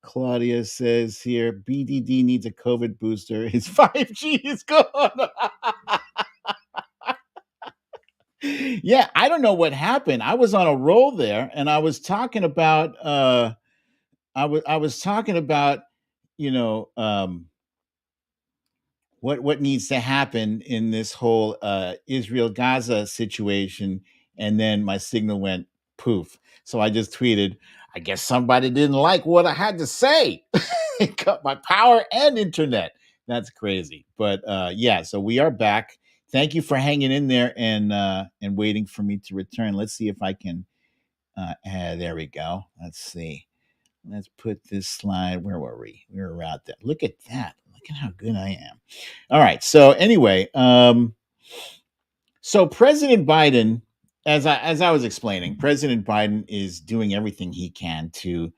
Claudia says here BDD needs a COVID booster. His 5G is gone. Yeah, I don't know what happened. I was on a roll there and I was talking about I was talking about, you know, what needs to happen in this whole Israel Gaza situation, and then my signal went poof. So I just tweeted, I guess somebody didn't like what I had to say. It cut my power and internet. That's crazy. But yeah, so we are back. Thank you for hanging in there and waiting for me to return. Let's see if I can there we go. Let's see. Let's put this slide. Where were we? We were out there. Look at that. Look at how good I am. All right. So anyway, so President Biden, as I was explaining, President Biden is doing everything he can to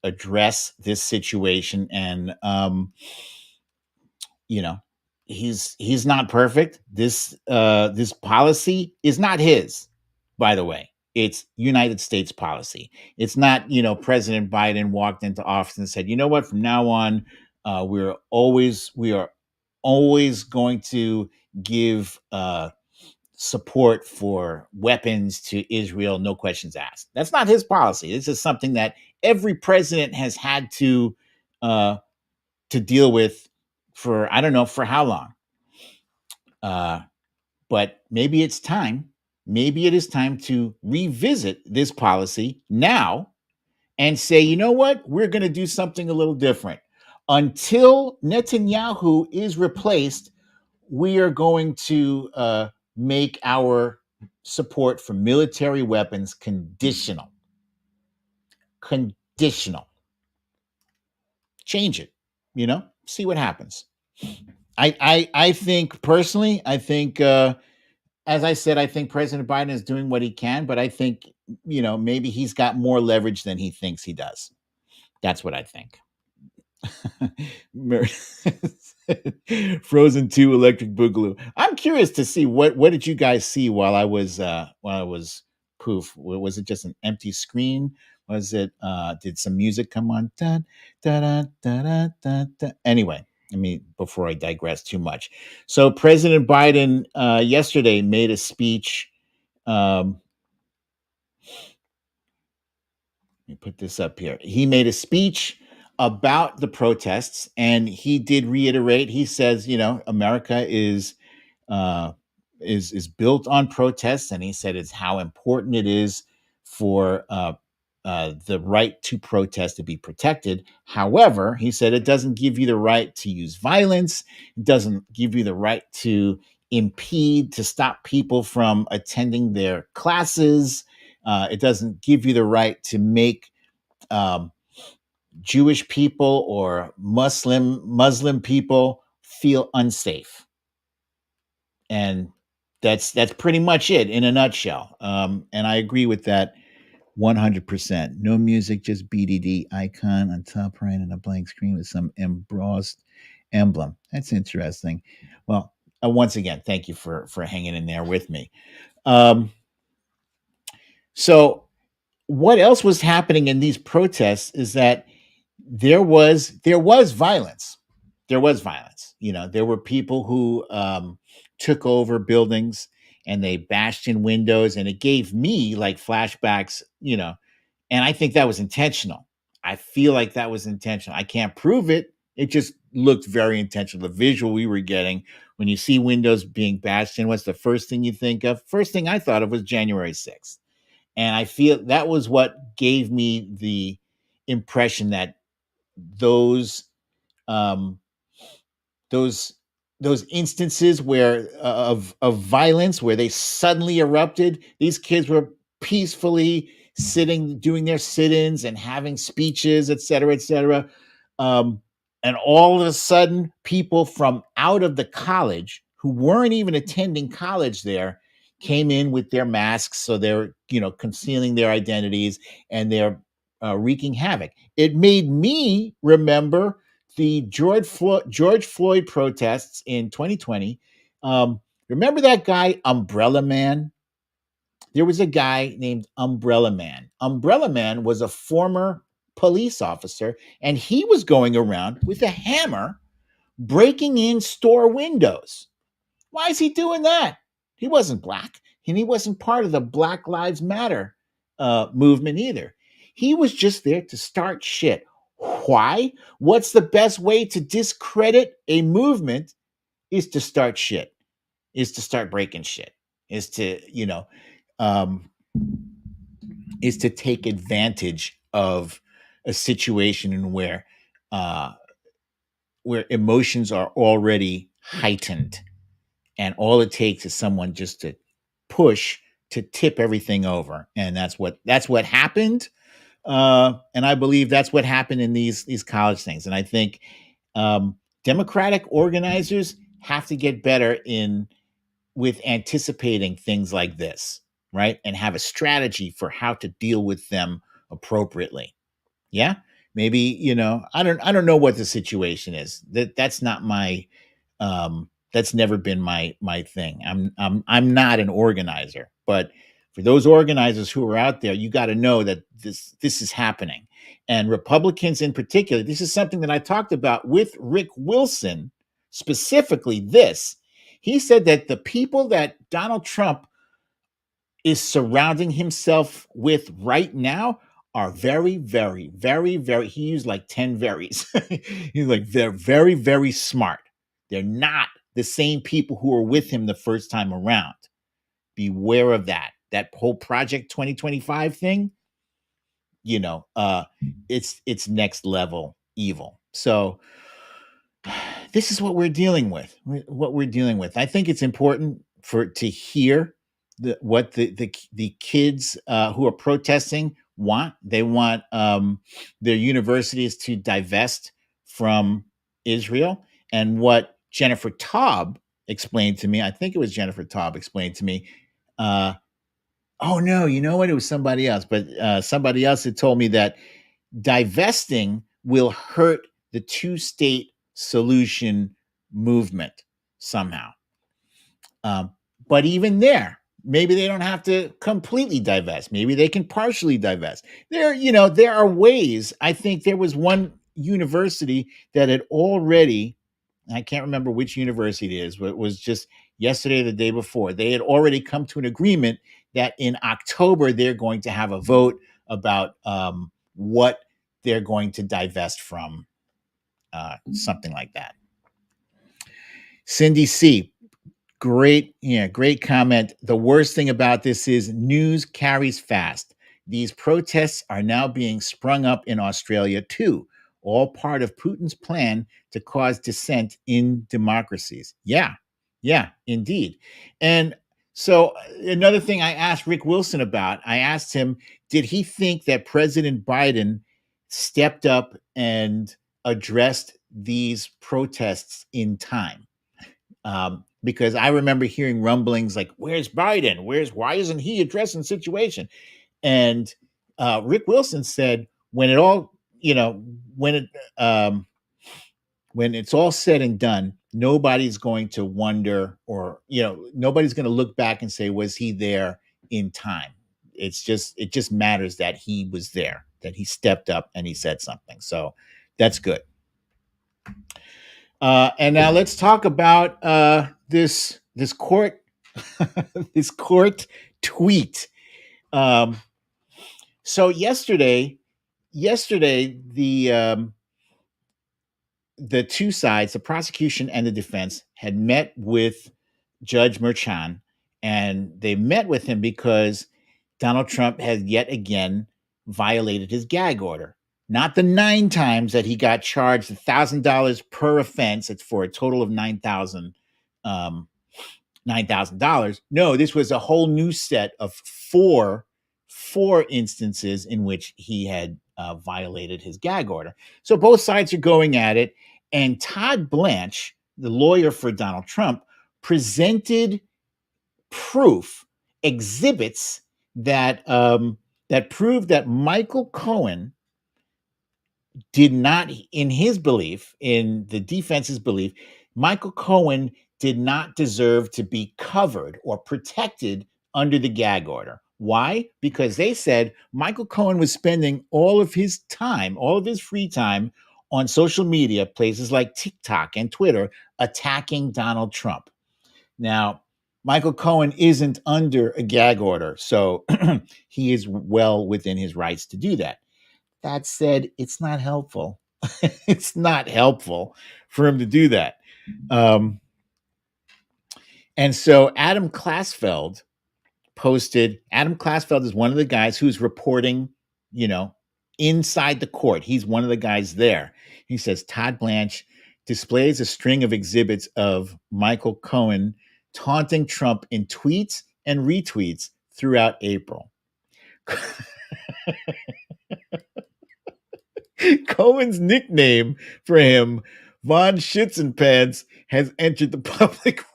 address this situation, and you know, he's not perfect. This policy is not his, by the way. It's United States policy. It's not, President Biden walked into office and said, you know what, from now on, we are always going to give support for weapons to Israel, no questions asked. That's not his policy. This is something that every president has had to deal with for, I don't know for how long. But maybe it's time. Maybe it is time to revisit this policy now and say, you know what? We're going to do something a little different. Until Netanyahu is replaced, we are going to make our support for military weapons conditional. Conditional. Change it, see what happens. I think personally, as I said, I think President Biden is doing what he can, but I think, maybe he's got more leverage than he thinks he does. That's what I think. Frozen 2 Electric Boogaloo. I'm curious to see what did you guys see while I was poof? Was it just an empty screen? Was it did some music come on? Da, da, da, da, da, da. Anyway, before I digress too much. So President Biden yesterday made a speech. Let me put this up here. He made a speech about the protests, and he did reiterate. He says, America is built on protests, and he said it's how important it is for the right to protest to be protected. However, he said it doesn't give you the right to use violence. It doesn't give you the right to impede, to stop people from attending their classes. It doesn't give you the right to make Jewish people or Muslim people feel unsafe. And that's pretty much it in a nutshell. And I agree with that 100%. No music, just BDD icon on top right and a blank screen with some embossed emblem. That's interesting. Well, once again, thank you for hanging in there with me. So what else was happening in these protests is that there was violence. There was violence. There were people who took over buildings and they bashed in windows, and it gave me like flashbacks, and I think that was intentional. I feel like that was intentional. I can't prove it. It just looked very intentional. The visual we were getting when you see windows being bashed in, what's the first thing you think of? First thing I thought of was January 6th. And I feel that was what gave me the impression that those instances where of violence, where they suddenly erupted, these kids were peacefully sitting, doing their sit-ins and having speeches, et cetera, and all of a sudden people from out of the college who weren't even attending college there came in with their masks, so they're concealing their identities, and they're wreaking havoc. It made me remember the George Floyd protests in 2020, Remember that guy, Umbrella Man? There was a guy named Umbrella Man. Umbrella Man was a former police officer, and he was going around with a hammer breaking in store windows. Why is he doing that? He wasn't black, and he wasn't part of the Black Lives Matter movement either. He was just there to start shit. Why? What's the best way to discredit a movement is to start shit, is to start breaking shit, is to, um, is to take advantage of a situation in where emotions are already heightened, and all it takes is someone just to push to tip everything over, and that's what happened. And I believe that's what happened in these college things. And I think Democratic organizers have to get better with anticipating things like this, right? And have a strategy for how to deal with them appropriately. Yeah. Maybe, I don't know what the situation is. That's not my that's never been my thing. I'm not an organizer, but for those organizers who are out there, you got to know that this is happening. And Republicans in particular, this is something that I talked about with Rick Wilson, specifically this. He said that the people that Donald Trump is surrounding himself with right now are very, very, very, very, he used like 10 verys. He's like, they're very, very smart. They're not the same people who were with him the first time around. Beware of that. That whole Project 2025 thing, it's next level evil. So this is what we're dealing with. I think it's important to hear what the kids who are protesting want. They want their universities to divest from Israel. And what Jennifer Taub explained to me, I think it was Jennifer Taub explained to me, oh no, you know what? It was somebody else, but somebody else had told me that divesting will hurt the two-state solution movement somehow. But even there, maybe they don't have to completely divest. Maybe they can partially divest. There are ways. I think there was one university that had already, I can't remember which university it is, but it was just yesterday or the day before, they had already come to an agreement that in October they're going to have a vote about what they're going to divest from, something like that. Cindy C, great comment. The worst thing about this is news carries fast. These protests are now being sprung up in Australia too, all part of Putin's plan to cause dissent in democracies. Yeah, indeed. And so another thing I asked Rick Wilson about, I asked him, did he think that President Biden stepped up and addressed these protests in time? Because I remember hearing rumblings like, "Where's Biden? Why isn't he addressing the situation?" And Rick Wilson said, when it all, when it's all said and done, nobody's going to wonder, or nobody's going to look back and say, "Was he there in time?" It just matters that he was there, that he stepped up and he said something. So that's good. And now let's talk about this court this court tweet. So yesterday the two sides, the prosecution and the defense, had met with Judge Merchan, and they met with him because Donald Trump has yet again violated his gag order. Not the 9 times that he got charged $1,000 per offense. It's for a total of $9,000. No, this was a whole new set of four instances in which he had violated his gag order. So both sides are going at it. And Todd Blanche, the lawyer for Donald Trump, presented proof, exhibits that that proved that Michael Cohen did not, in his belief, in the defense's belief, Michael Cohen did not deserve to be covered or protected under the gag order. Why? Because they said Michael Cohen was spending all of his time, all of his free time on social media, places like TikTok and Twitter, attacking Donald Trump. Now, Michael Cohen isn't under a gag order, so he is well within his rights to do that. That said, it's not helpful. It's not helpful for him to do that. And so Adam Klasfeld posted, Adam Klasfeld is one of the guys who's reporting, inside the court. He's one of the guys there. He says, Todd Blanche displays a string of exhibits of Michael Cohen taunting Trump in tweets and retweets throughout April. Cohen's nickname for him, Von Schützenpants, has entered the public record.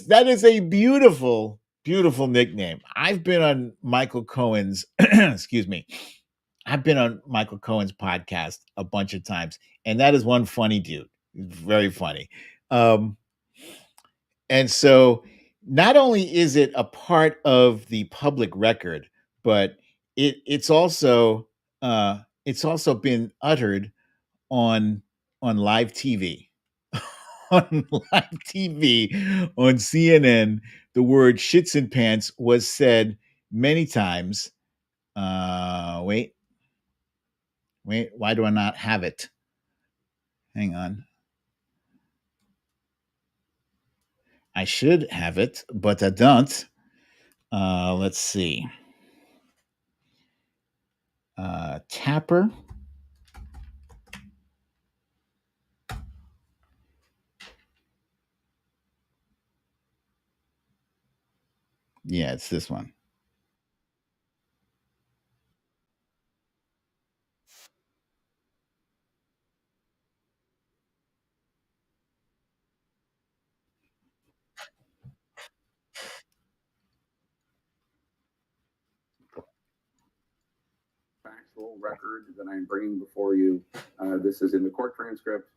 That is a beautiful, beautiful nickname. I've been on Michael Cohen's, excuse me, I've been on Michael Cohen's podcast a bunch of times, and that is one funny dude. Very funny. And so not only is it a part of the public record, but it's also been uttered on live TV. On live TV on CNN, the word shits and pants was said many times. Wait, why do I not have it? Hang on. I should have it, but I don't. Let's see. Tapper. Yeah, it's this one. Factual record that I'm bringing before you. This is in the court transcript.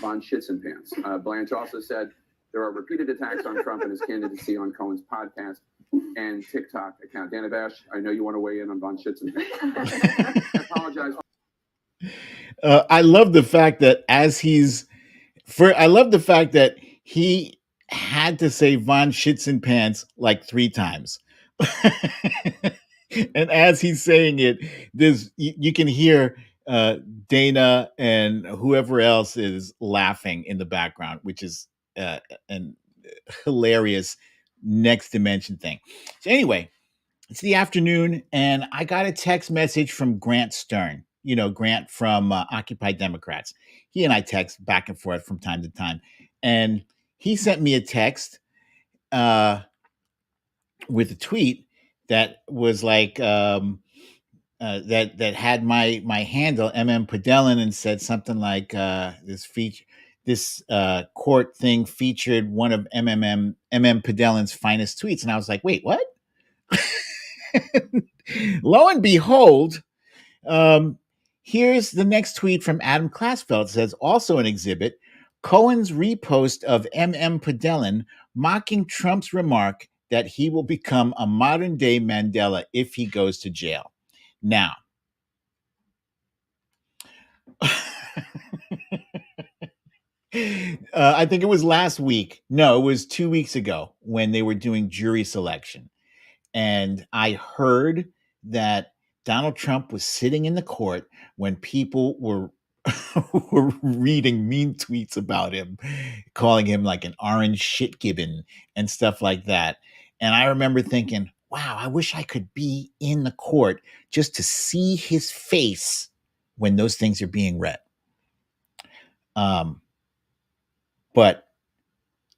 Von Schützenpants. Blanche also said there are repeated attacks on Trump and his candidacy on Cohen's podcast and TikTok account. Dana Bash, I know you want to weigh in on Von Schützenpants. I apologize. I love the fact that he had to say Von Schützenpants like 3 times. And as he's saying it, you can hear Dana and whoever else is laughing in the background, which is an hilarious next dimension thing. So anyway, it's the afternoon, and I got a text message from Grant Stern. Grant from Occupy Democrats. He and I text back and forth from time to time, and he sent me a text with a tweet that was like that had my handle Padellin and said something like this court thing featured one of Padellin's finest tweets, and I was like, wait, what? Lo and behold, here's the next tweet from Adam Klasfeld. It says, also an exhibit, Cohen's repost of Padellin mocking Trump's remark that he will become a modern-day Mandela if he goes to jail. Now, I think it was last week. No, it was 2 weeks ago when they were doing jury selection. And I heard that Donald Trump was sitting in the court when people were reading mean tweets about him, calling him like an orange shit gibbon and stuff like that. And I remember thinking, wow, I wish I could be in the court just to see his face when those things are being read. But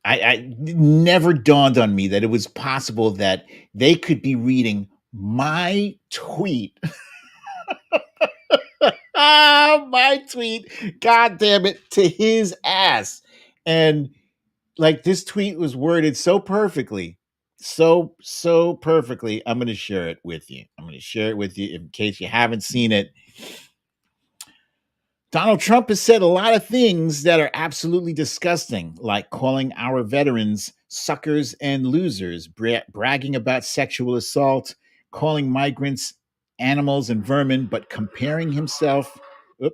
I never dawned on me that it was possible that they could be reading my tweet. My tweet, God damn it, to his ass. And like this tweet was worded so perfectly so perfectly. I'm going to share it with you. In case you haven't seen it. Donald Trump has said a lot of things that are absolutely disgusting, like calling our veterans suckers and losers, bragging about sexual assault, calling migrants animals and vermin, but comparing himself to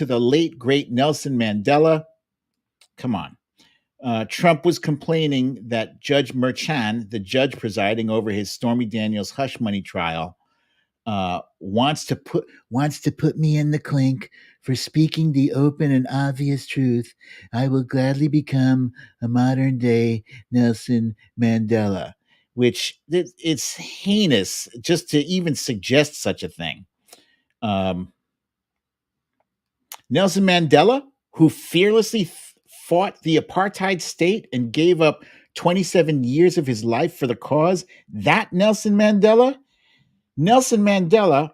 the late great Nelson Mandela. Come on. Trump was complaining that Judge Merchan, the judge presiding over his Stormy Daniels hush money trial, wants to put me in the clink for speaking the open and obvious truth. I will gladly become a modern day Nelson Mandela, which it's heinous just to even suggest such a thing. Nelson Mandela, who fearlessly fought the apartheid state and gave up 27 years of his life for the cause, that Nelson Mandela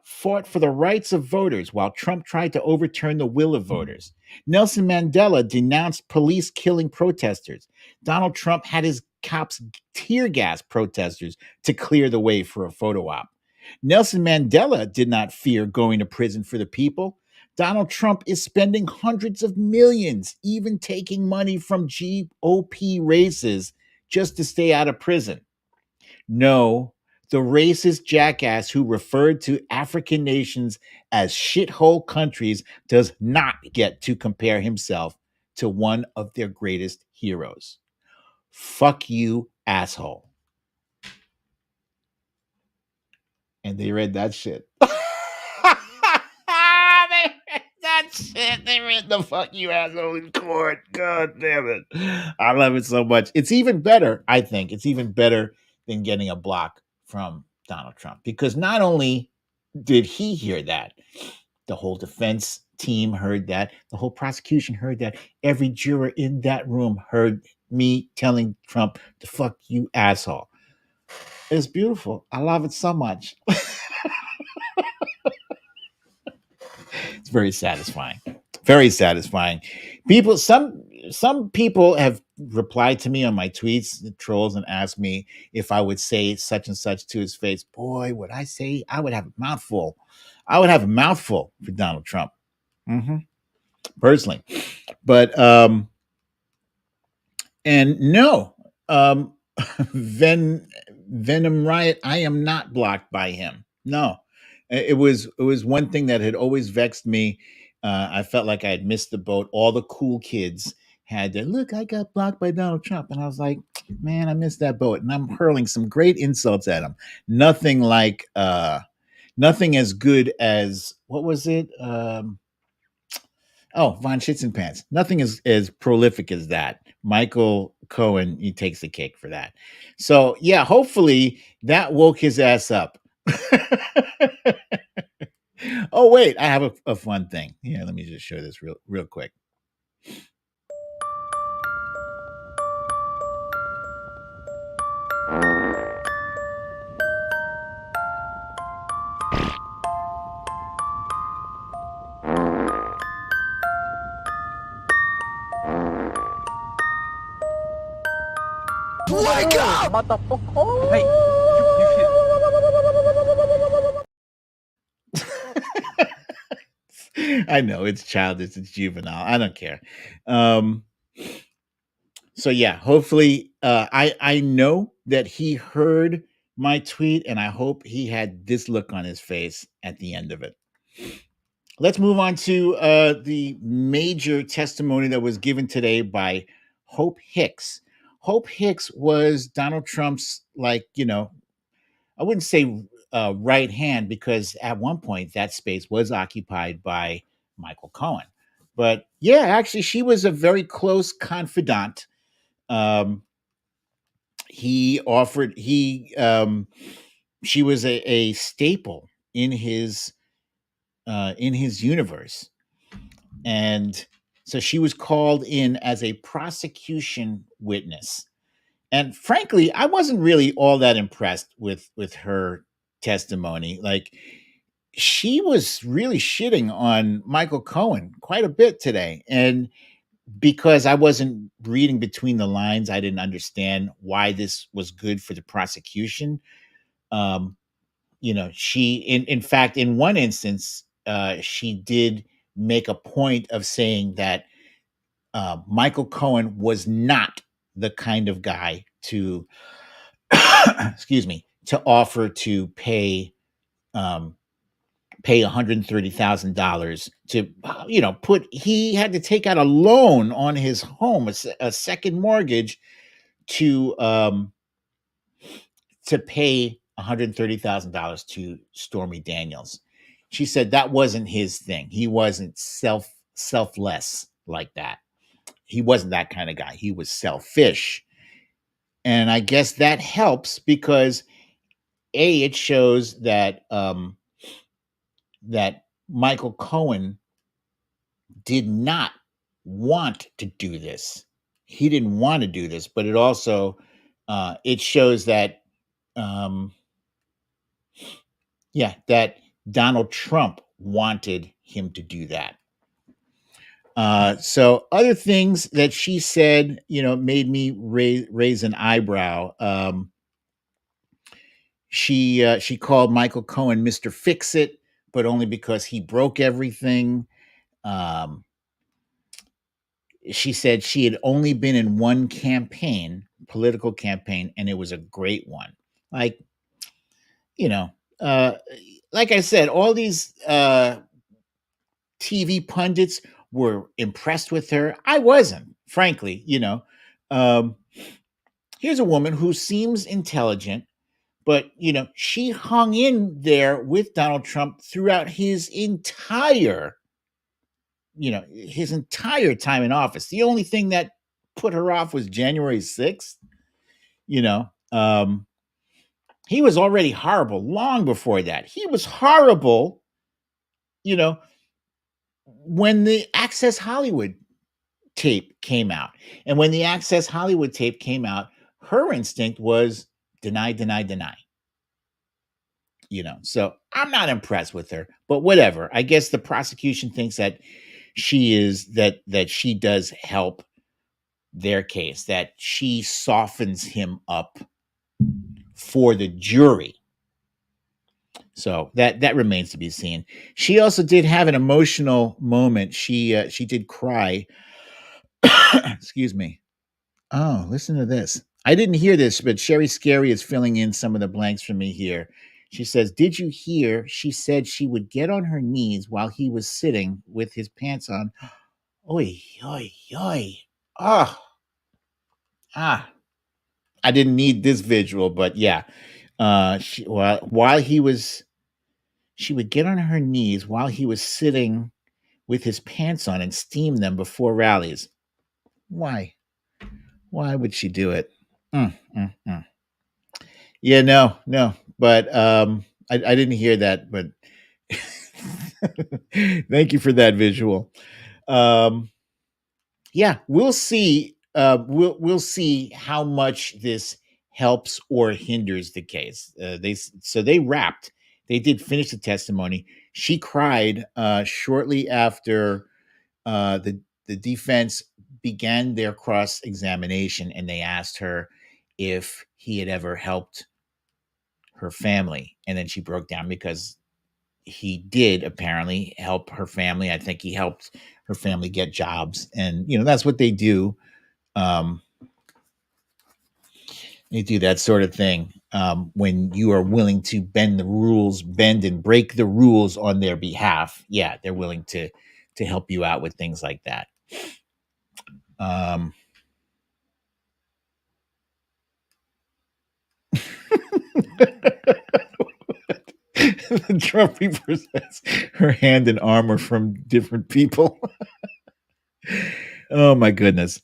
fought for the rights of voters while Trump tried to overturn the will of voters. Nelson Mandela denounced police killing protesters. Donald Trump had his cops tear gas protesters to clear the way for a photo op. Nelson Mandela did not fear going to prison for the people. Donald Trump is spending hundreds of millions, even taking money from GOP races just to stay out of prison. No, the racist jackass who referred to African nations as shithole countries does not get to compare himself to one of their greatest heroes. Fuck you, asshole. And they read that shit. They read the fuck you asshole in court. God damn it. I love it so much. It's even better, I think. It's even better than getting a block from Donald Trump. Because not only did he hear that, the whole defense team heard that, the whole prosecution heard that, every juror in that room heard me telling Trump to fuck you asshole. It's beautiful. I love it so much. It's very satisfying. Very satisfying. Some people have replied to me on my tweets, the trolls, and asked me if I would say such and such to his face. Boy, would I say I would have a mouthful. I would have a mouthful for Donald Trump. Personally. But and no, Venom Riot, I am not blocked by him. No. It was one thing that had always vexed me. I felt like I had missed the boat. All the cool kids had to look, I got blocked by Donald Trump. And I was like, man, I missed that boat. And I'm hurling some great insults at him. Nothing like nothing as good as what was it? Von Schitzenpants. Nothing as prolific as that. Michael Cohen, he takes the cake for that. So yeah, hopefully that woke his ass up. Oh wait, I have a fun thing. Here, let me just show this real quick. Wake up! Hey, I know it's childish, it's juvenile. I don't care. So yeah, hopefully, I know that he heard my tweet, and I hope he had this look on his face at the end of it. Let's move on to the major testimony that was given today by Hope Hicks. Hope Hicks was Donald Trump's, I wouldn't say right hand, because at one point that space was occupied by Michael Cohen. But yeah, actually, she was a very close confidant. She was a staple in his universe. And so she was called in as a prosecution witness. And frankly, I wasn't really all that impressed with her testimony. Like, she was really shitting on Michael Cohen quite a bit today. And because I wasn't reading between the lines, I didn't understand why this was good for the prosecution. Um, she, in fact, in one instance, she did make a point of saying that Michael Cohen was not the kind of guy to, excuse me, to offer to pay $130,000 to, he had to take out a loan on his home, a second mortgage to pay $130,000 to Stormy Daniels. She said that wasn't his thing. He wasn't selfless like that. He wasn't that kind of guy. He was selfish. And I guess that helps because it shows that that Michael Cohen did not want to do this. He didn't want to do this, but it also it shows that that Donald Trump wanted him to do that. So other things that she said, made me raise an eyebrow. She called Michael Cohen Mr. Fix-It, but only because he broke everything. She said she had only been in one political campaign, and it was a great one. Like, like I said, all these TV pundits were impressed with her. I wasn't, frankly. Here's a woman who seems intelligent, but she hung in there with Donald Trump throughout his entire time in office. The only thing that put her off was January 6th. He was already horrible long before that. He was horrible, when the Access Hollywood tape came out. And when the Access Hollywood tape came out, her instinct was deny, deny, deny. So I'm not impressed with her, but whatever. I guess the prosecution thinks that that she does help their case, that she softens him up for the jury. So that remains to be seen. She also did have an emotional moment. She did cry. Excuse me. Oh, listen to this. I didn't hear this, but Sherry Scary is filling in some of the blanks for me here. She says, "Did you hear? She said she would get on her knees while he was sitting with his pants on." Oi, oi, oi. Ah. I didn't need this visual, but yeah. She would get on her knees while he was sitting with his pants on and steam them before rallies. Why? Why would she do it? Yeah, no. But I didn't hear that, but thank you for that visual. Yeah, we'll see. We'll see how much this helps or hinders the case. They wrapped. They did finish the testimony. She cried shortly after the defense began their cross-examination, and they asked her if he had ever helped her family, and then she broke down because he did apparently help her family. I think he helped her family get jobs, and that's what they do. They do that sort of thing when you are willing to bend and break the rules on their behalf. Yeah, they're willing to help you out with things like that. Trump represents her hand and arm are from different people. Oh my goodness.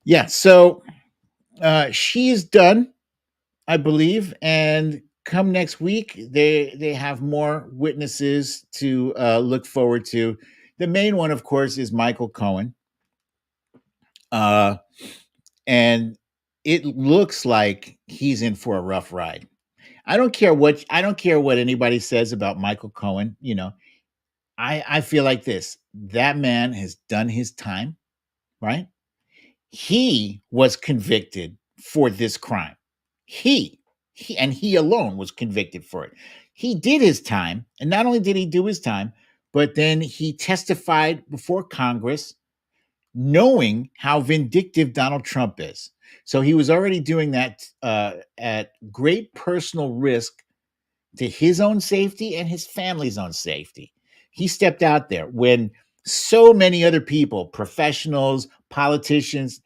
Yeah, so she's done, I believe, and come next week they have more witnesses to look forward to. The main one, of course, is Michael Cohen. And it looks like he's in for a rough ride. I don't care what anybody says about Michael Cohen. I feel like this. That man has done his time. right? He was convicted for this crime. He and he alone was convicted for it. He did his time, and not only did he do his time, but then he testified before Congress, knowing how vindictive Donald Trump is. So he was already doing that at great personal risk to his own safety and his family's own safety. He stepped out there when so many other people, professionals, politicians,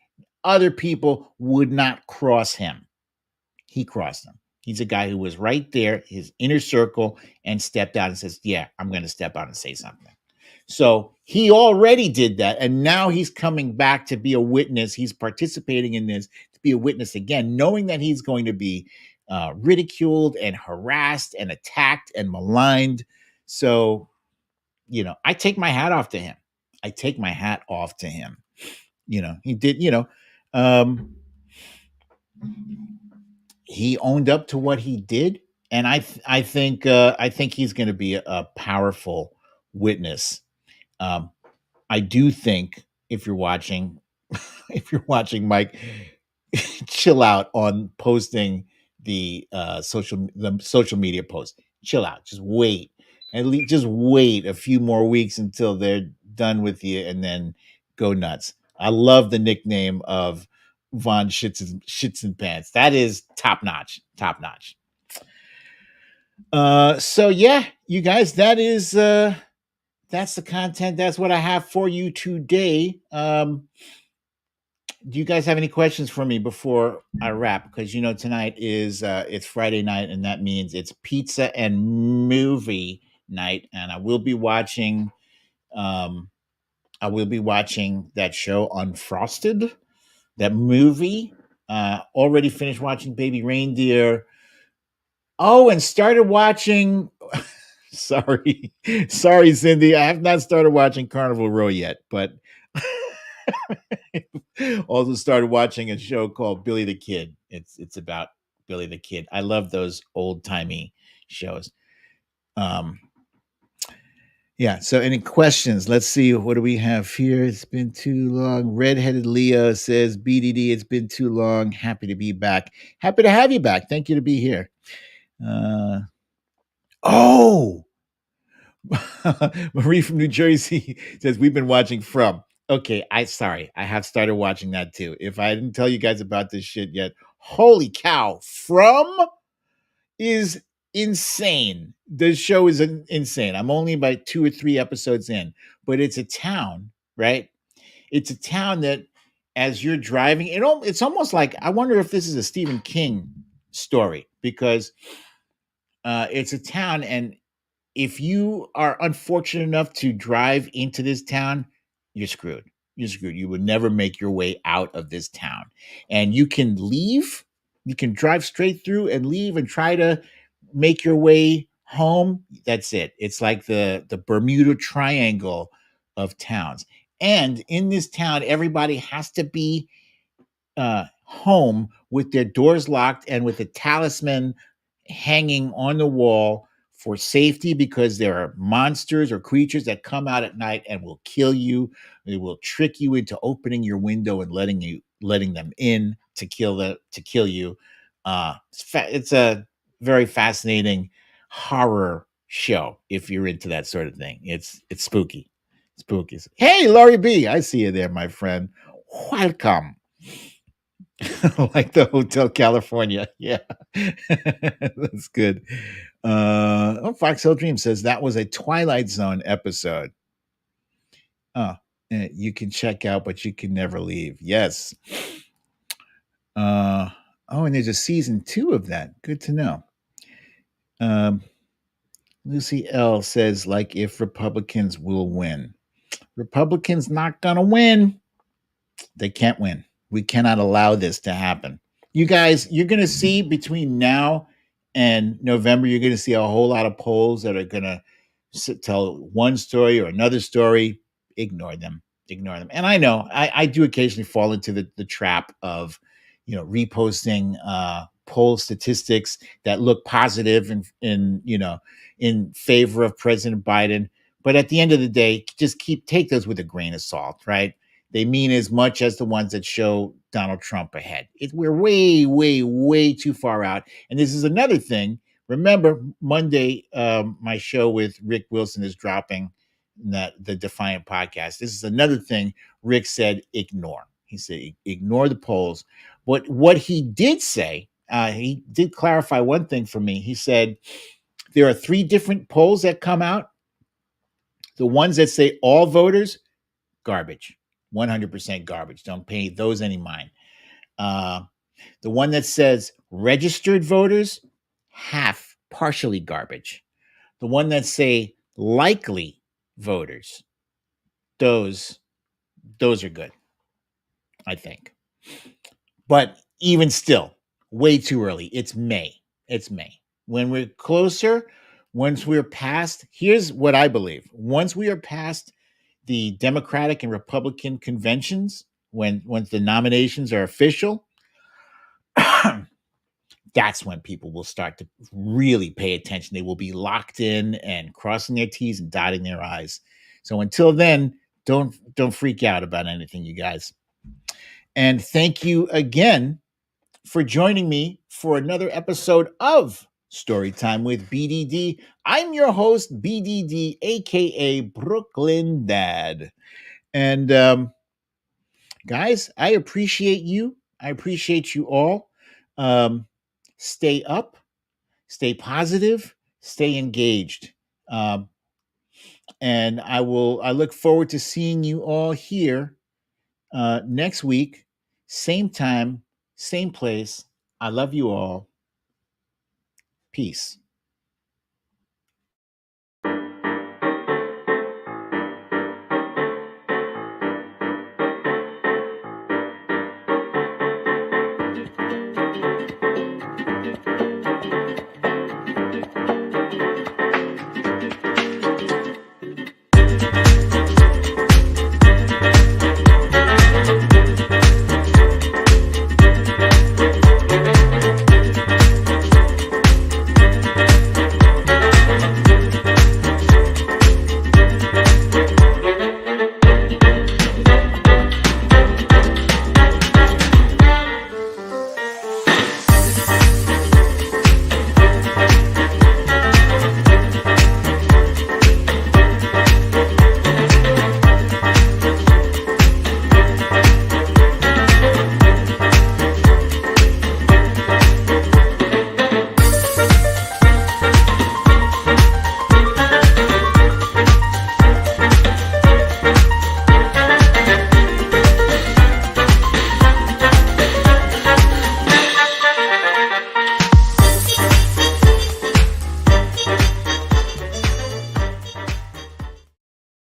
other people would not cross him. He crossed them. He's a guy who was right there, his inner circle, and stepped out and says, yeah, I'm going to step out and say something. So he already did that. And now he's coming back to be a witness. He's participating in this to be a witness again, knowing that he's going to be ridiculed and harassed and attacked and maligned. So, you know, I take my hat off to him. I take my hat off to him. You know, he did, you know, he owned up to what he did. And I think he's going to be a powerful witness. I do think if you're watching, Mike, chill out on posting the social media posts. Chill out. Just wait. At least just wait a few more weeks until they're done with you, and then go nuts. I love the nickname of Von Shits and Pants. That is top notch. Top notch. So yeah, you guys, that is that's the content. That's what I have for you today. Do you guys have any questions for me before I wrap? Because you know tonight is it's Friday night, and that means it's pizza and movie night, and I will be watching that show Unfrosted, that movie. Already finished watching Baby Reindeer. Oh, and started watching sorry, Cindy. I have not started watching Carnival Row yet, but also started watching a show called Billy the Kid. It's about Billy the Kid. I love those old timey shows. Yeah. So any questions? Let's see. What do we have here? It's been too long. Redheaded Leo says, BDD, it's been too long. Happy to be back. Happy to have you back. Thank you to be here. Marie from New Jersey says, we've been watching From. Okay, I have started watching that too. If I didn't tell you guys about this shit yet, holy cow, From is insane. The show is insane. I'm only about 2 or 3 episodes in, but it's a town, right? It's a town that as you're driving, it's almost like, I wonder if this is a Stephen King story, because it's a town, and if you are unfortunate enough to drive into this town, you're screwed. You're screwed. You would never make your way out of this town. And you can leave. You can drive straight through and leave and try to make your way home. That's it. It's like the Bermuda Triangle of towns. And in this town, everybody has to be home with their doors locked and with a talisman hanging on the wall for safety, because there are monsters or creatures that come out at night and will kill you. They will trick you into opening your window and letting them in to kill you. It's a very fascinating horror show if you're into that sort of thing. It's spooky. Spooky. Hey, Laurie B, I see you there, my friend. Welcome. Like the Hotel California. Yeah. That's good. Foxhill Dream says that was a Twilight Zone episode. You can check out, but you can never leave. Yes. And there's a season 2 of that. Good to know. Lucy L says, like, if Republicans will win. Republicans not gonna win. They can't win. We cannot allow this to happen. You guys, you're going to see between now and November, you're going to see a whole lot of polls that are going to tell one story or another story. Ignore them. And I know I do occasionally fall into the trap of, reposting poll statistics that look positive in favor of President Biden. But at the end of the day, just take those with a grain of salt, right? they mean as much as the ones that show Donald Trump ahead. We're way, way, way too far out. And this is another thing. Remember, Monday, my show with Rick Wilson is dropping, the Defiant podcast. This is another thing Rick said, ignore. He said, ignore the polls. But what he did say, he did clarify one thing for me. He said, there are 3 different polls that come out. The ones that say all voters, garbage, 100% garbage. Don't pay those any mind. The one that says registered voters, half, partially garbage. The one that say likely voters, those are good, I think. But even still, way too early. It's May. When we're closer, once we're past, here's what I believe. Once we are past the Democratic and Republican conventions, once the nominations are official, that's when people will start to really pay attention. They will be locked in and crossing their T's and dotting their I's. So until then, don't freak out about anything, you guys. And thank you again for joining me for another episode of Storytime with BDD. I'm your host, BDD, aka Brooklyn Dad. And guys, I appreciate you. I appreciate you all. Stay up, stay positive, stay engaged. And I look forward to seeing you all here next week, same time, same place. I love you all. Peace.